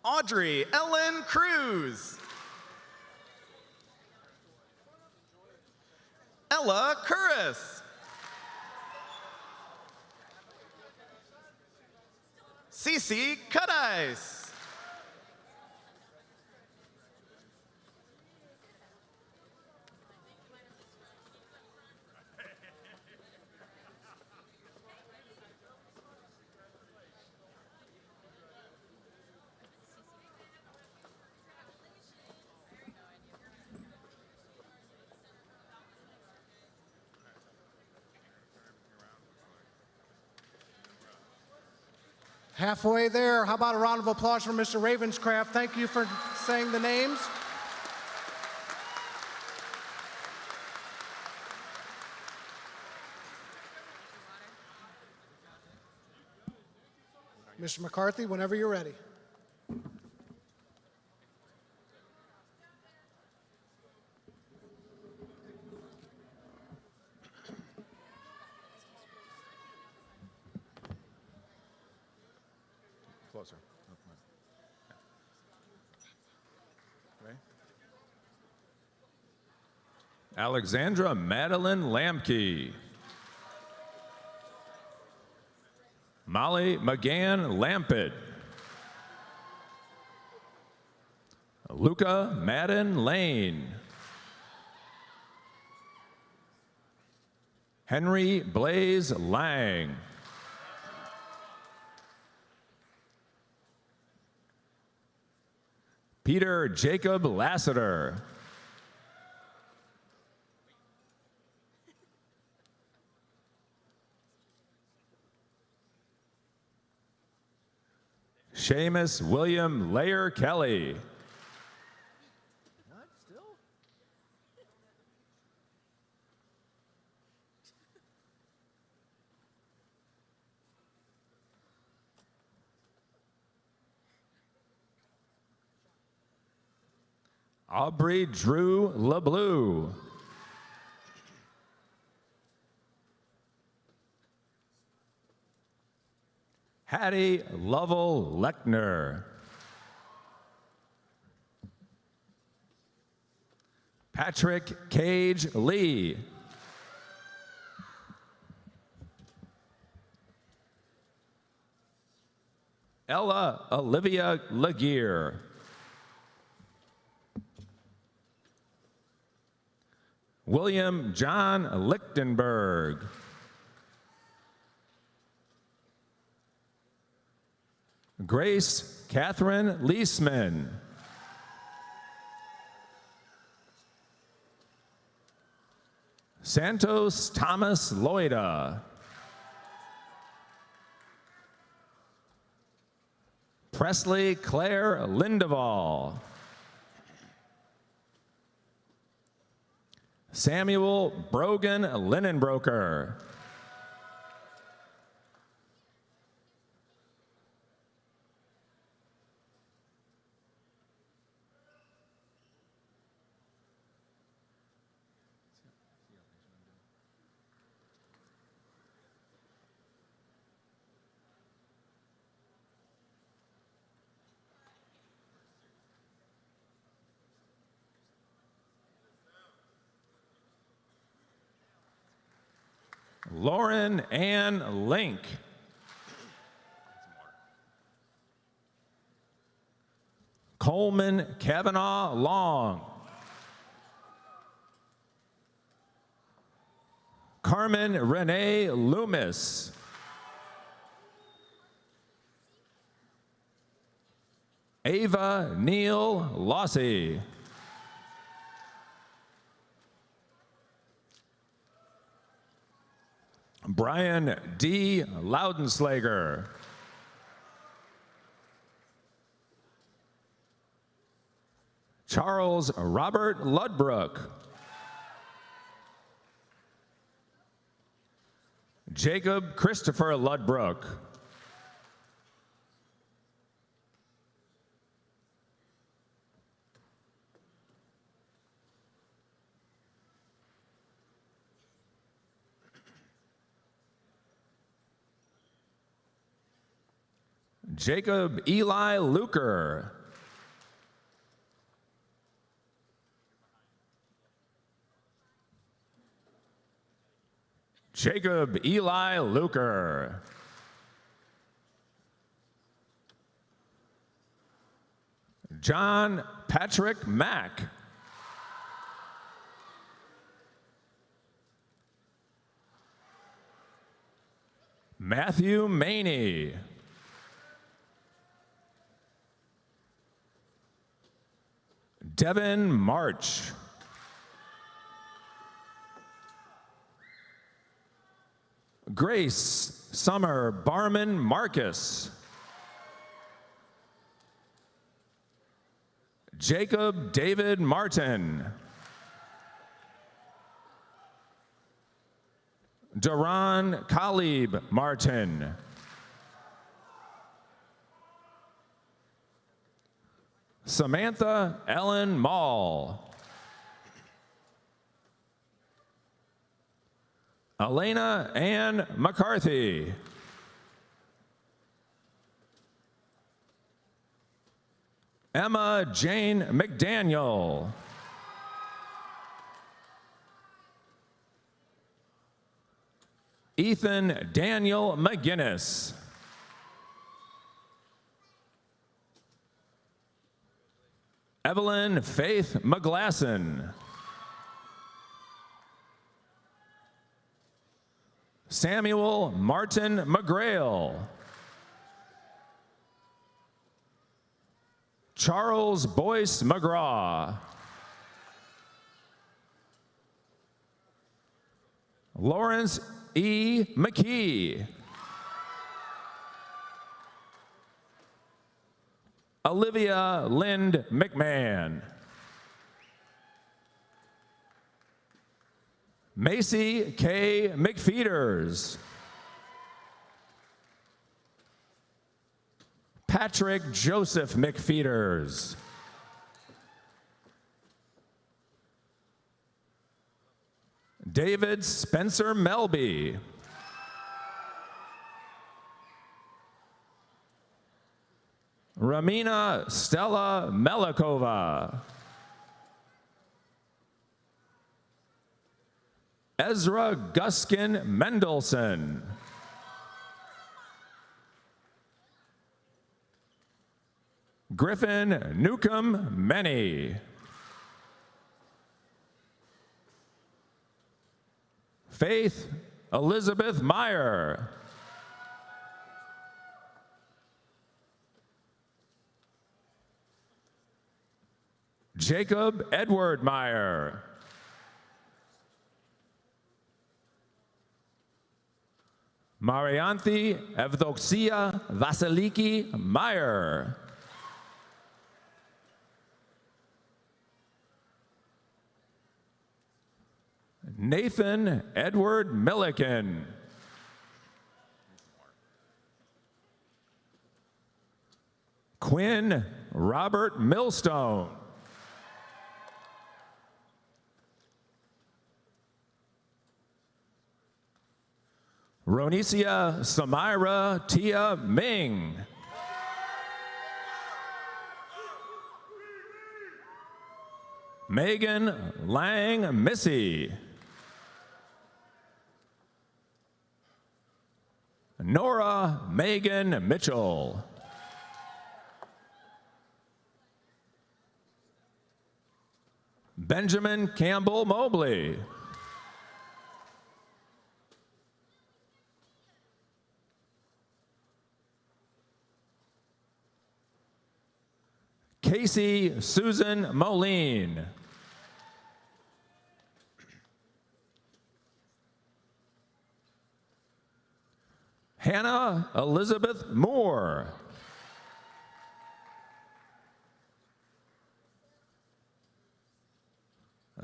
Audrey Ellen Cruz. Ella Curris. Cece Cutice. Halfway there, how about a round of applause for Mr. Ravenscraft? Thank you for saying the names. Mr. McCarthy, whenever you're ready. Closer. Okay. Alexandra Madeline Lamke. Molly McGann Lampett. Luca Madden Lane. Henry Blaze Lang. Peter Jacob Lassiter. Seamus William Layer Kelly. What, still? Aubrey Drew LeBlue. Hattie Lovell Lechner. Patrick Cage Lee. Ella Olivia Laguerre. William John Lichtenberg. Grace Catherine Leisman. Santos Thomas Loida. Presley Claire Lindeval. Samuel Brogan Linenbroker. Lauren Ann Link. Coleman Kavanaugh Long. Carmen Renee Loomis. Ava Neal Lossy. Brian D. Loudenslager. Charles Robert Ludbrook. Jacob Christopher Ludbrook. Jacob Eli Luker. Jacob Eli Luker. John Patrick Mack. Matthew Maney. Devin March. Grace Summer Barman Marcus. Jacob David Martin. Duran Khalib Martin. Samantha Ellen Mall. Elena Ann McCarthy. Emma Jane McDaniel. Ethan Daniel McGinnis. Evelyn Faith McGlasson. Samuel Martin McGrail. Charles Boyce McGraw. Lawrence E. McKee. Olivia Lind McMahon. Macy K. McFeeters. Patrick Joseph McFeeters. David Spencer Melby. Ramina Stella Melikova. Ezra Guskin Mendelson. Griffin Newcomb Many. Faith Elizabeth Meyer. Jacob Edward Meyer. Marianthi Evdoxia Vasiliki Meyer. Nathan Edward Milliken. Quinn Robert Millstone. Ronisia Samira Tia Ming. Megan Lang Missy. Nora Megan Mitchell. Benjamin Campbell Mobley. Casey Susan Moline. Hannah Elizabeth Moore.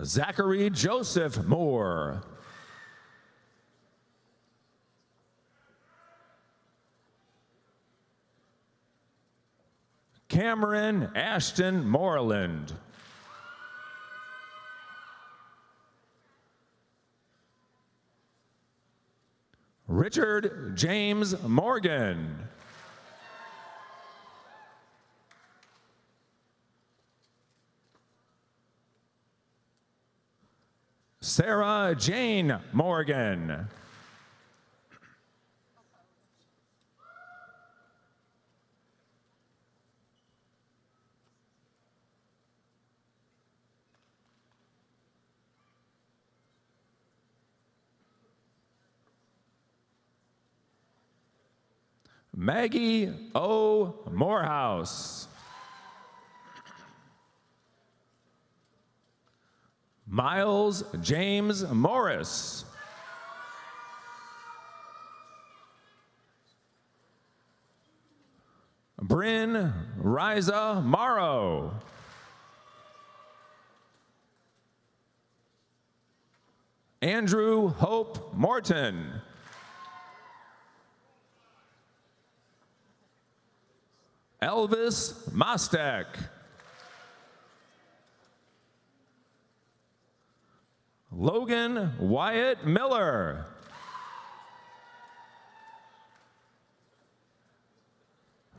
Zachary Joseph Moore. Cameron Ashton Moreland. Richard James Morgan. Sarah Jane Morgan. Maggie O. Morehouse. Miles James Morris. Bryn Riza Morrow. Andrew Hope Morton. Elvis Mostek. Logan Wyatt Miller.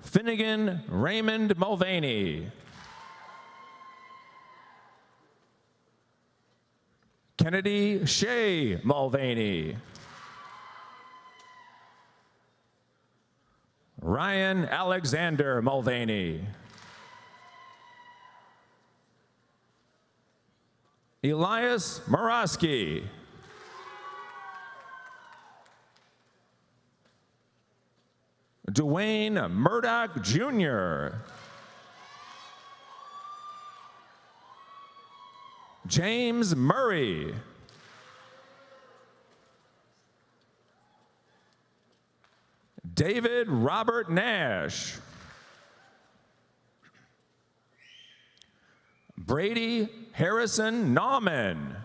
Finnegan Raymond Mulvaney. Kennedy Shea Mulvaney. Ryan Alexander Mulvaney. Elias Morosky. Dwayne Murdoch Jr. James Murray. David Robert Nash. Brady Harrison Nauman.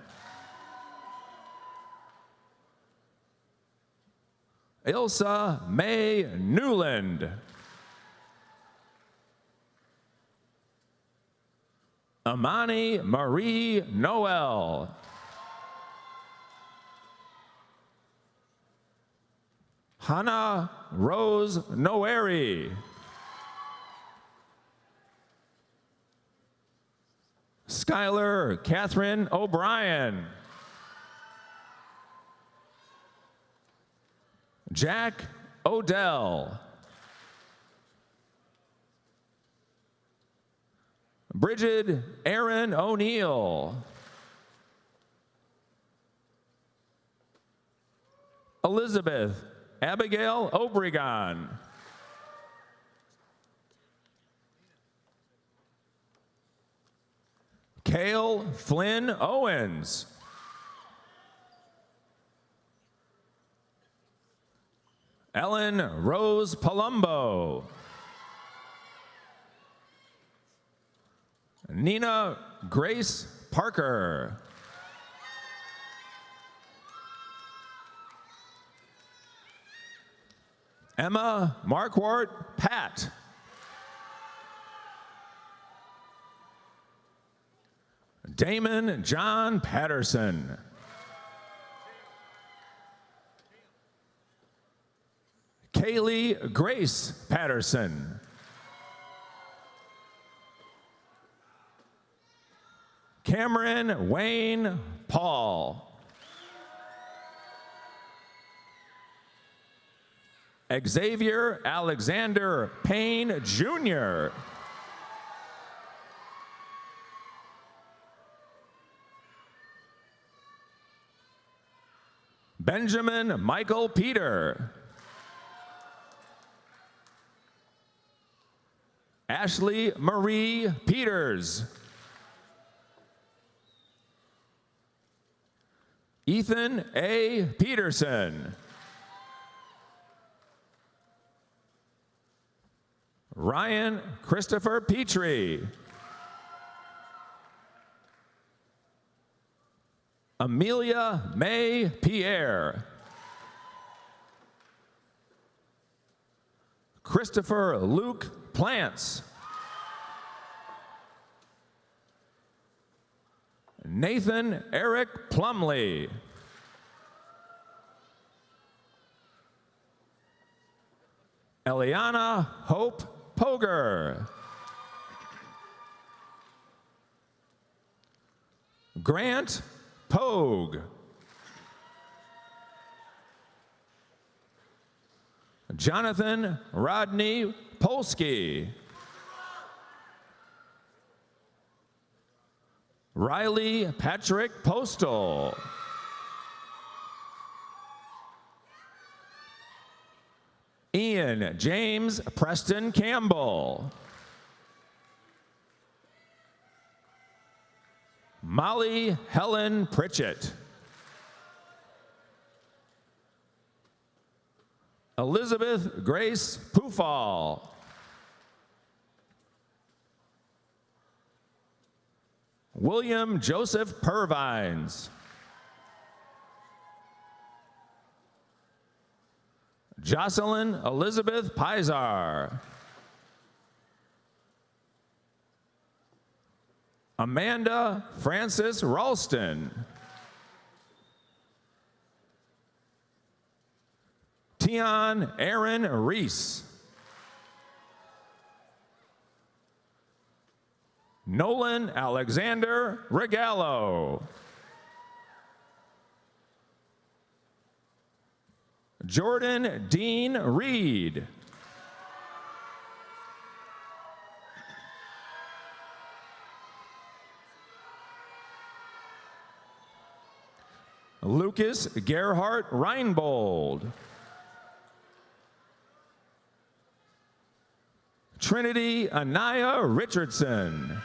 Ilsa May Newland. Amani Marie Noel. Hannah Rose Noeri. Skylar Catherine O'Brien. Jack Odell. Bridget Aaron O'Neill. Elizabeth Abigail Obregon. Cale Flynn Owens. Ellen Rose Palumbo. Nina Grace Parker. Emma Marquardt Pat. Damon John Patterson. Kaylee Grace Patterson. Cameron Wayne Paul. Xavier Alexander Payne Jr. Benjamin Michael Peter. Ashley Marie Peters. Ethan A. Peterson. Ryan Christopher Petrie. Amelia May Pierre. Christopher Luke Plants. Nathan Eric Plumley. Eliana Hope Poger. Grant Pogue. Jonathan Rodney Polsky. Riley Patrick Postal. Ian James Preston Campbell. Molly Helen Pritchett. Elizabeth Grace Pufall. William Joseph Purvines. Jocelyn Elizabeth Pizar. Amanda Frances Ralston. Tion Aaron Reese. Nolan Alexander Regallo. Jordan Dean Reed. Lucas Gerhardt Reinbold. Trinity Anaya Richardson.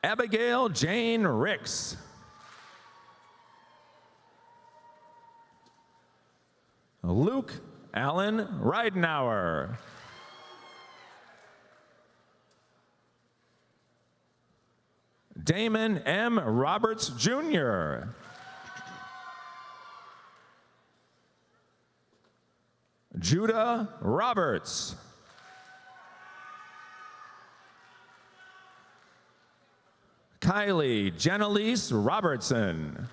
Abigail Jane Ricks. Luke Allen Reidenauer. Damon M. Roberts, Jr. Judah Roberts. Kylie Jenelise Robertson.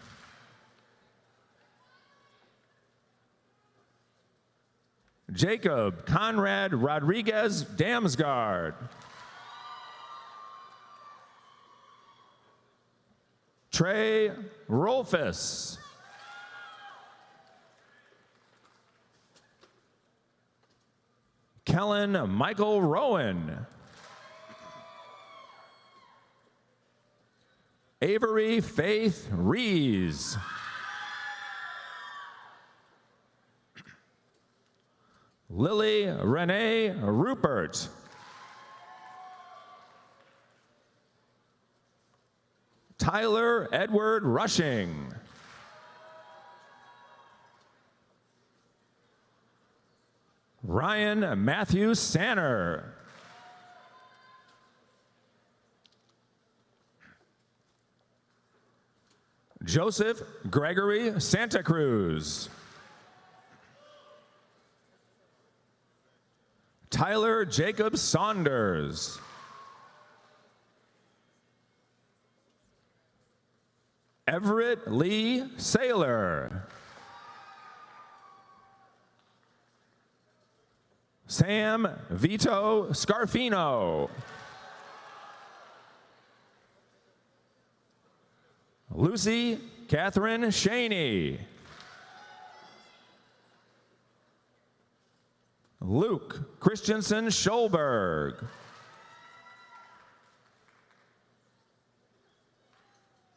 Jacob Conrad Rodriguez Damsgaard. Trey Rolfus. Kellen Michael Rowan. Avery Faith Rees. Lily Renee Rupert. Tyler Edward Rushing. Ryan Matthew Sanner. Joseph Gregory Santa Cruz. Tyler Jacob Saunders. Everett Lee Saylor. Sam Vito Scarfino. Lucy Catherine Shaney. Luke Christensen Scholberg.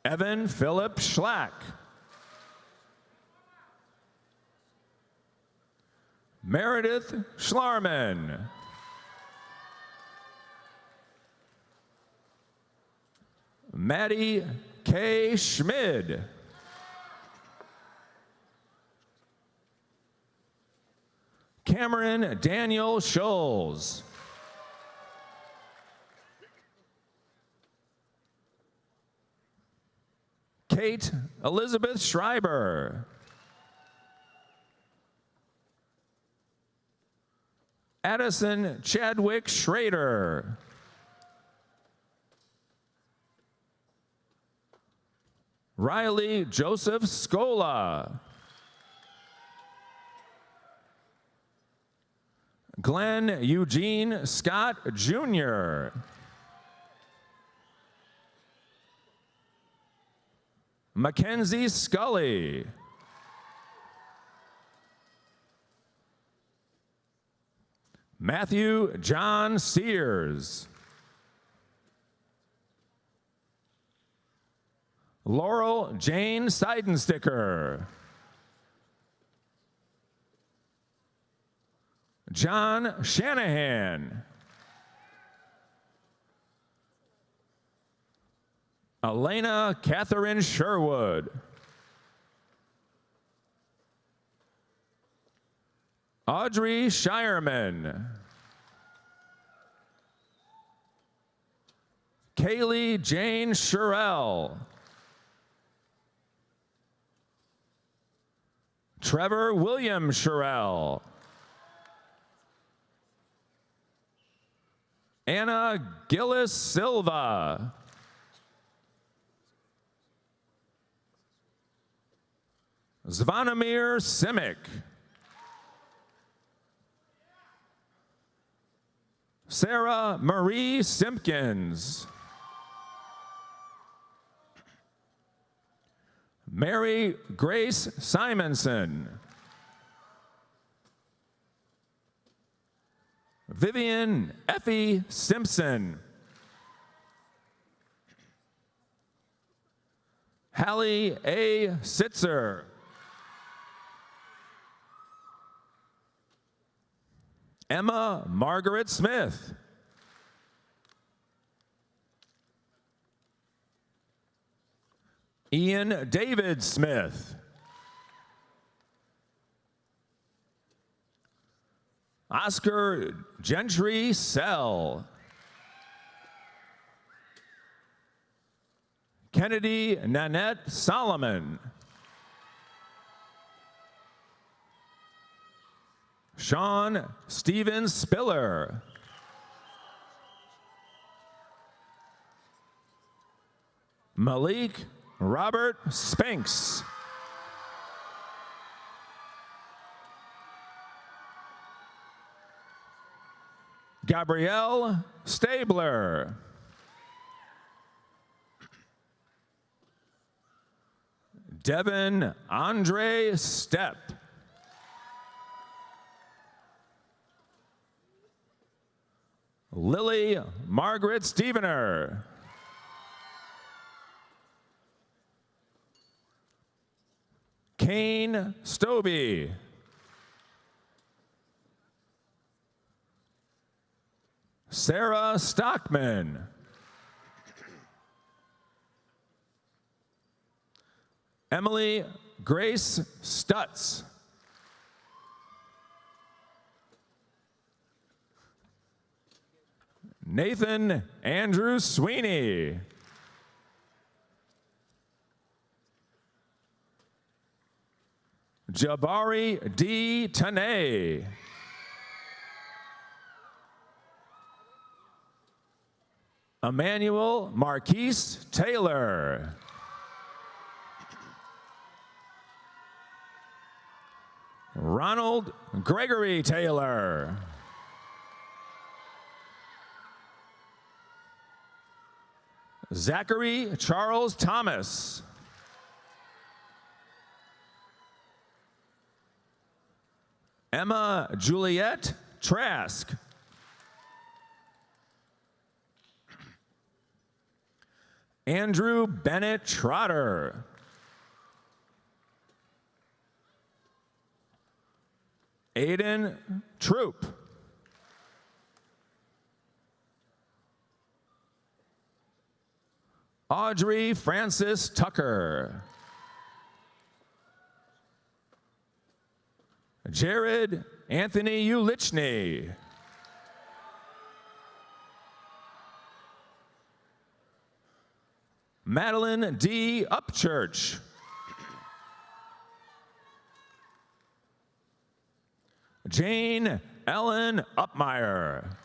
Evan Philip Schlack. Meredith Schlarman. Maddie K. Schmid. Cameron Daniel Scholes. Kate Elizabeth Schreiber. Addison Chadwick Schrader. Riley Joseph Scola. Glenn Eugene Scott, Jr. Mackenzie Scully. Matthew John Sears. Laurel Jane Seidensticker. John Shanahan. Elena Catherine Sherwood. Audrey Shireman. Kaylee Jane Sherrill. Trevor William Sherrill. Anna Gillis Silva. Zvonimir Simic. Sarah Marie Simpkins. Mary Grace Simonson. Vivian Effie Simpson. Hallie A. Sitzer. Emma Margaret Smith. Ian David Smith. Oscar Gentry Sell. Kennedy Nanette Solomon. Sean Steven Spiller. Malik Robert Spinks. Gabrielle Stabler. Devin Andre Stepp. Lily Margaret Stevener. Kane Stobie. Sarah Stockman. Emily Grace Stutz. Nathan Andrew Sweeney. Jabari D. Tanay. Emmanuel Marquise Taylor. Ronald Gregory Taylor. Zachary Charles Thomas. Emma Juliette Trask. Andrew Bennett Trotter. Aiden Troop. Audrey Francis Tucker. Jared Anthony Ulichny. Madeline D. Upchurch. Jane Ellen Upmeyer.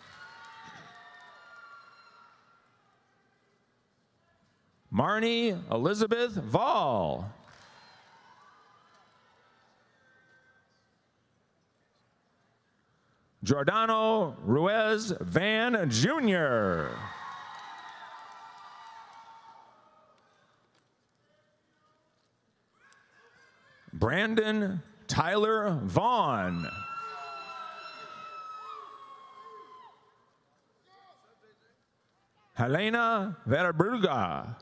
Marnie Elizabeth Vall. Giordano Ruiz Van Jr. Brandon Tyler Vaughn. Helena Verabruga.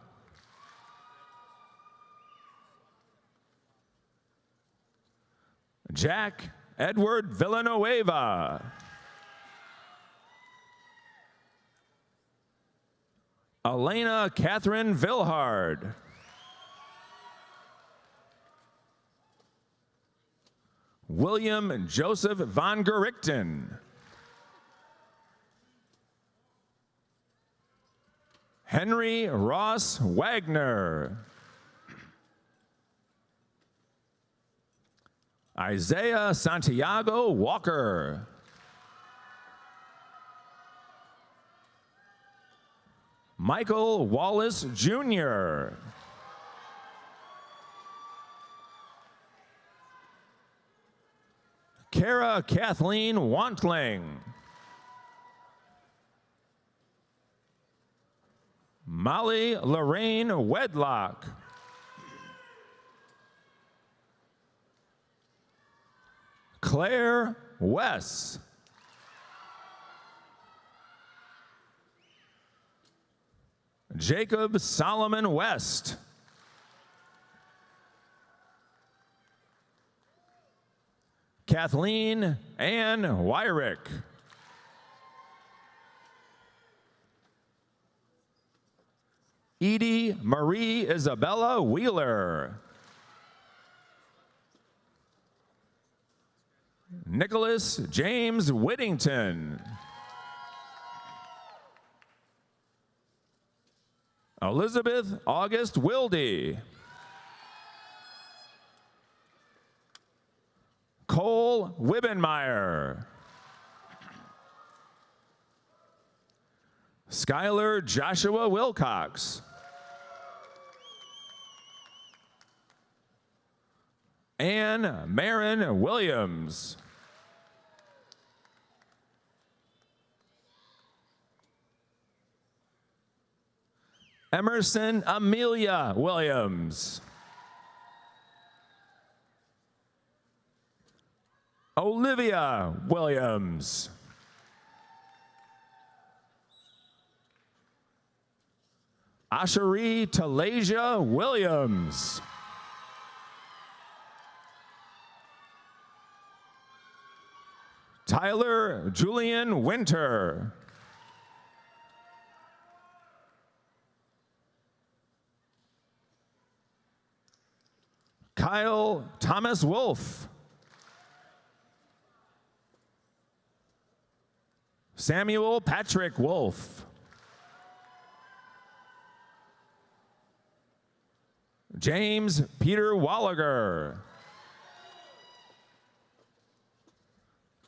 Jack Edward Villanueva. Elena Catherine Vilhard. William Joseph von Gerichten. Henry Ross Wagner. Isaiah Santiago Walker. Michael Wallace Jr. Kara Kathleen Wantling. Molly Lorraine Wedlock. Claire Wess. Jacob Solomon West. Kathleen Ann Wyrick. Edie Marie Isabella Wheeler. Nicholas James Whittington. Elizabeth August Wilde. Cole Wibbenmeyer. Skylar Joshua Wilcox. Ann Marin Williams. Emerson Amelia Williams. Olivia Williams. Asheri Talasia Williams. Tyler Julian Winter. Kyle Thomas Wolf. Samuel Patrick Wolf. James Peter Walliger.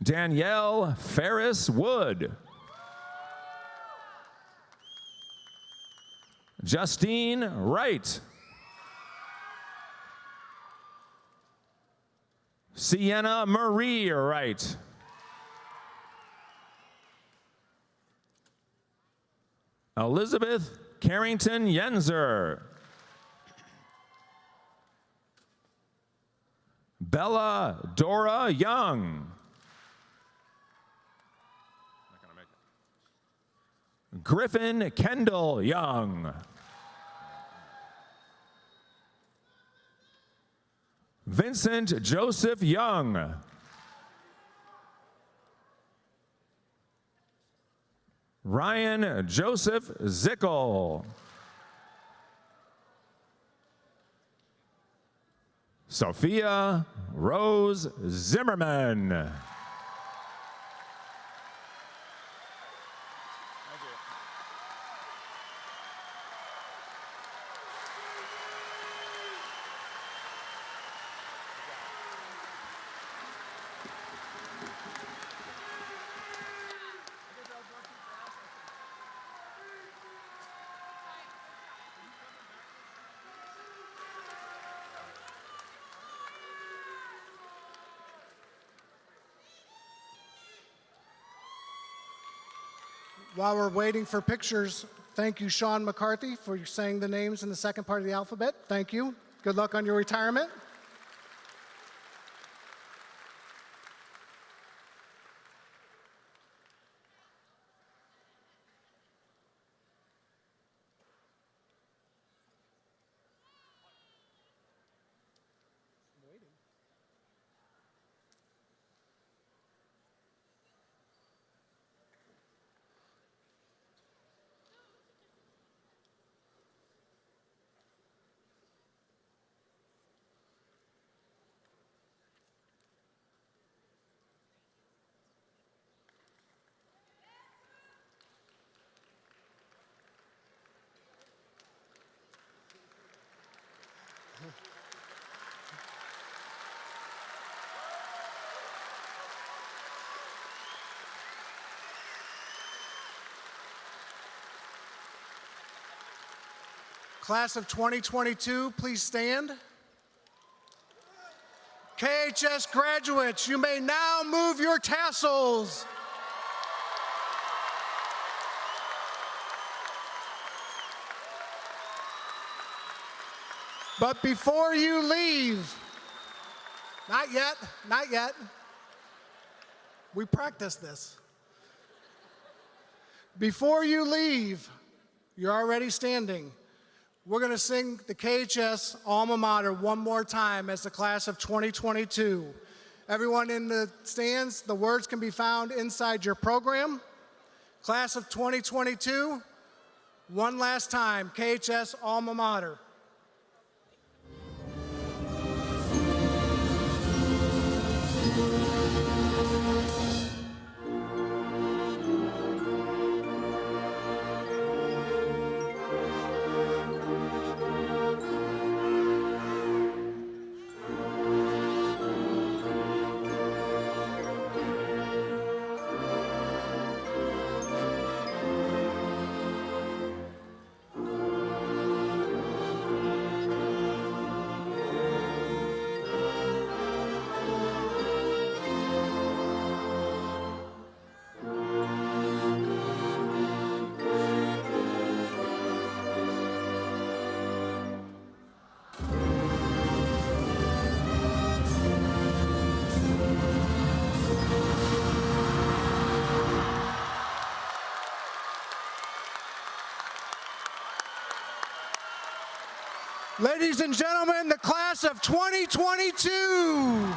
Danielle Ferris Wood. Justine Wright. Sienna Marie Wright. Elizabeth Carrington Yenzer. Bella Dora Young. Griffin Kendall Young. Vincent Joseph Young. Ryan Joseph Zickel. Sophia Rose Zimmerman. While we're waiting for pictures, thank you, Sean McCarthy, for saying the names in the second part of the alphabet. Thank you. Good luck on your retirement. Class of 2022, please stand. KHS graduates, you may now move your tassels. But before you leave, not yet, not yet. We practiced this. Before you leave, you're already standing. We're going to sing the KHS alma mater one more time as the class of 2022. Everyone in the stands, the words can be found inside your program. Class of 2022, one last time, KHS alma mater. Ladies and gentlemen, the class of 2022.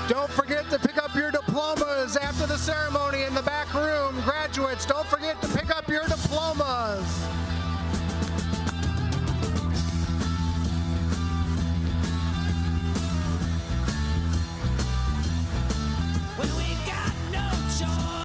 Don't forget to pick up your diplomas after the ceremony in the back room. Graduates, don't forget to